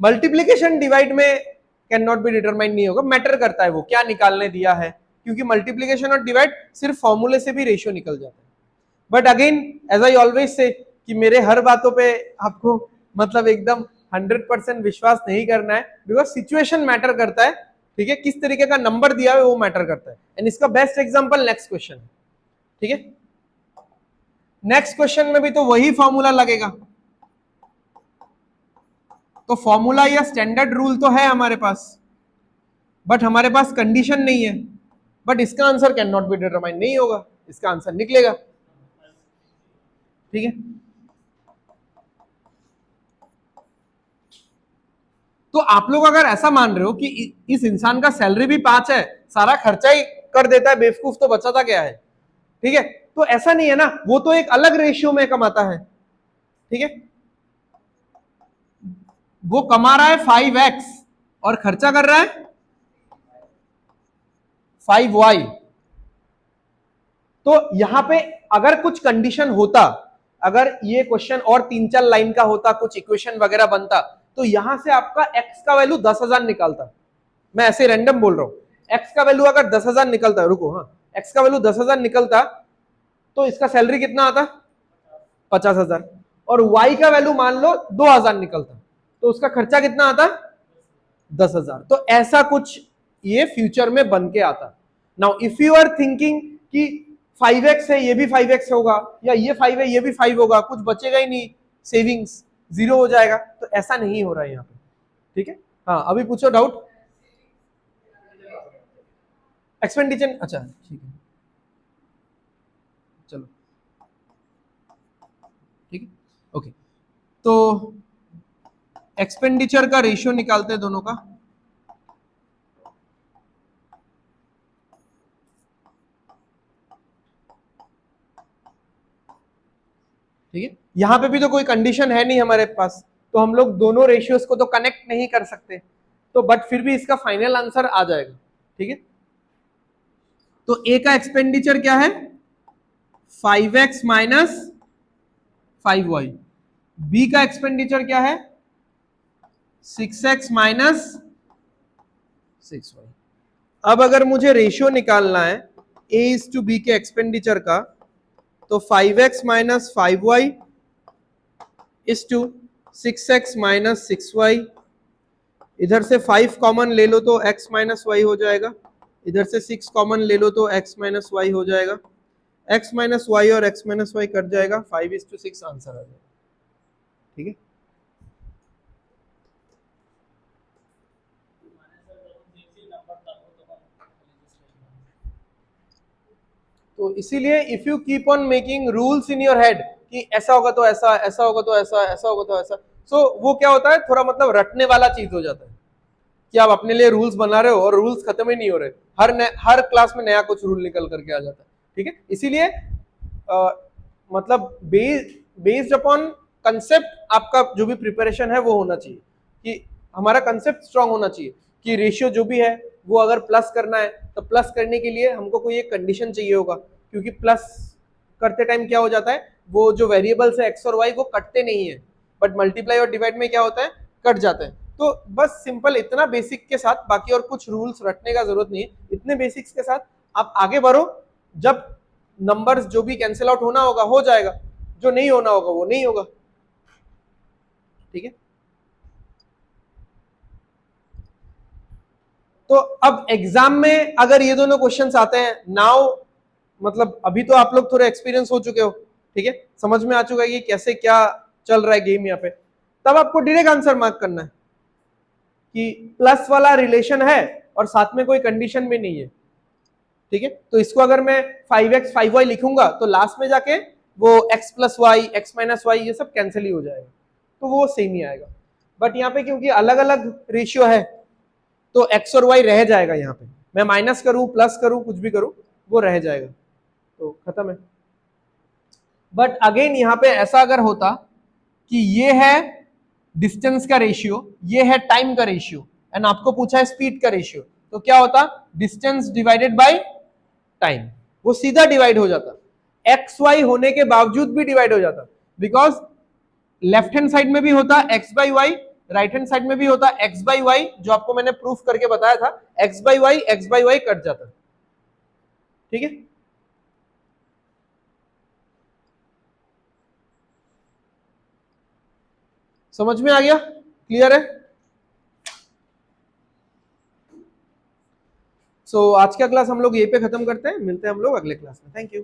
मल्टीप्लीकेशन डिवाइड में कैन नॉट बी डिटरमाइंड नहीं होगा। मैटर करता है वो क्या निकालने दिया है, क्योंकि मल्टीप्लीकेशन और डिवाइड सिर्फ फॉर्मूले से भी रेशियो निकल जाता है। But again as I always say कि मेरे हर बातों पे आपको मतलब एकदम 100% विश्वास नहीं करना है, बिकॉज सिचुएशन मैटर करता है, ठीक है, किस तरीके का नंबर दिया है वो मैटर करता है। एंड इसका बेस्ट एग्जांपल नेक्स्ट क्वेश्चन है, ठीक है। नेक्स्ट क्वेश्चन में भी तो वही फॉर्मूला लगेगा, तो फॉर्मूला या स्टैंडर्ड रूल तो है हमारे पास, बट हमारे पास कंडीशन नहीं है, बट इसका answer can not be determine, नहीं होगा, इसका आंसर निकलेगा, ठीक है। तो आप लोग अगर ऐसा मान रहे हो कि इस इंसान का सैलरी भी 5 है, सारा खर्चा ही कर देता है, बेवकूफ, तो बचाता क्या है, ठीक है। तो ऐसा नहीं है ना, वो तो एक अलग रेशियो में कमाता है, ठीक है। वो कमा रहा है 5x और खर्चा कर रहा है 5y। तो यहां पे अगर कुछ कंडीशन होता, अगर ये क्वेश्चन और 3-4 लाइन का होता, कुछ इक्वेशन वगैरह बनता, तो यहां से आपका x का वैल्यू 10,000 निकालता। मैं ऐसे रैंडम बोल रहा हूं, x का वैल्यू अगर 10,000 निकलता, रुको, हाँ, x का वैल्यू 10,000 निकलता, तो इसका सैलरी कितना आता, 50,000, और y का वैल्यू मान लो 2,000 निकलता, तो उसका खर्चा कितना आता, 10,000। तो ऐसा कुछ ये फ्यूचर में बन के आता। Now if you are thinking कि 5x है, ये भी 5x होगा, या ये 5 है, ये भी 5 होगा, कुछ बचेगा ही नहीं, सेविंग्स जीरो हो जाएगा, तो ऐसा नहीं हो रहा है यहाँ पे, ठीक है। हाँ, अभी पूछो डाउट। एक्सपेंडिचर, अच्छा ठीक है, चलो ठीक है, ओके। तो एक्सपेंडिचर का रेशियो निकालते हैं दोनों का, ठीक है। यहां पे भी तो कोई कंडीशन है नहीं हमारे पास, तो हम लोग दोनों रेशियोज को तो कनेक्ट नहीं कर सकते, तो बट फिर भी इसका फाइनल आंसर आ जाएगा, ठीक है। तो ए का एक्सपेंडिचर क्या है, 5x माइनस 5y। बी का एक्सपेंडिचर क्या है, 6x माइनस 6y। अब अगर मुझे रेशियो निकालना है ए इज टू बी के एक्सपेंडिचर का, तो 5x minus 5y is to 6x minus 6y। इधर से 5 कॉमन ले लो तो x माइनस वाई हो जाएगा, इधर से 6 कॉमन ले लो तो x माइनस वाई हो जाएगा, x माइनस वाई और x माइनस वाई कट जाएगा, 5:6 आंसर आ जाएगा, ठीक है। तो इसीलिए if you keep on making rules in your head कि ऐसा होगा तो ऐसा, ऐसा होगा तो ऐसा, ऐसा होगा तो ऐसा, सो वो क्या होता है, थोड़ा मतलब रटने वाला चीज हो जाता है कि आप अपने लिए रूल्स बना रहे हो और रूल्स खत्म ही नहीं हो रहे, हर क्लास में नया कुछ रूल निकल करके आ जाता है, ठीक है। इसीलिए मतलब बेस्ड अपॉन कंसेप्ट आपका जो भी प्रिपरेशन है वो होना चाहिए, कि हमारा कंसेप्ट स्ट्रांग होना चाहिए कि रेशियो जो भी है वो अगर प्लस करना है तो प्लस करने के लिए हमको कोई एक कंडीशन चाहिए होगा, क्योंकि प्लस करते टाइम क्या हो जाता है, वो जो वेरिएबल्स है एक्स और वाई वो कटते नहीं है, बट मल्टीप्लाई और डिवाइड में क्या होता है, कट जाता है। तो बस सिंपल इतना बेसिक के साथ, बाकी और कुछ रूल्स रटने का जरूरत नहीं है, इतने बेसिक्स के साथ आप आगे बढ़ो, जब नंबर्स जो भी कैंसिल आउट होना होगा हो जाएगा, जो नहीं होना होगा वो नहीं होगा, ठीक है। तो अब एग्जाम में अगर ये दोनों क्वेश्चंस आते हैं, नाउ मतलब अभी तो आप लोग थोड़े एक्सपीरियंस हो चुके हो, ठीक है, समझ में आ चुका है कि कैसे क्या चल रहा है गेम यहाँ पे, तब आपको डायरेक्ट आंसर मार्क करना है कि प्लस वाला रिलेशन है और साथ में कोई कंडीशन भी नहीं है, ठीक है। तो इसको अगर मैं 5x 5y लिखूंगा तो लास्ट में जाके वो x plus y, x minus y, ये सब कैंसिल ही हो जाएगा, तो वो सेम ही आएगा। बट यहाँ पे क्योंकि अलग अलग रेशियो है तो x और y रह जाएगा, यहाँ पे मैं माइनस करूं प्लस करूं कुछ भी करूं वो रह जाएगा, तो खत्म है। बट अगेन यहाँ पे ऐसा अगर होता कि ये है डिस्टेंस का रेशियो, ये है टाइम का रेशियो, एंड आपको पूछा है स्पीड का रेशियो, तो क्या होता, डिस्टेंस डिवाइडेड बाय टाइम, वो सीधा डिवाइड हो जाता, एक्स वाई होने के बावजूद भी डिवाइड हो जाता, बिकॉज लेफ्ट हैंड साइड में भी होता x by y, right hand side में भी होता एक्स बाई वाई, जो आपको मैंने प्रूफ करके बताया था, एक्स बाई वाई कट जाता, ठीक है। समझ में आ गया? क्लियर है? सो आज का क्लास हम लोग यहीं पे खत्म करते हैं, मिलते हैं हम लोग अगले क्लास में। Thank you.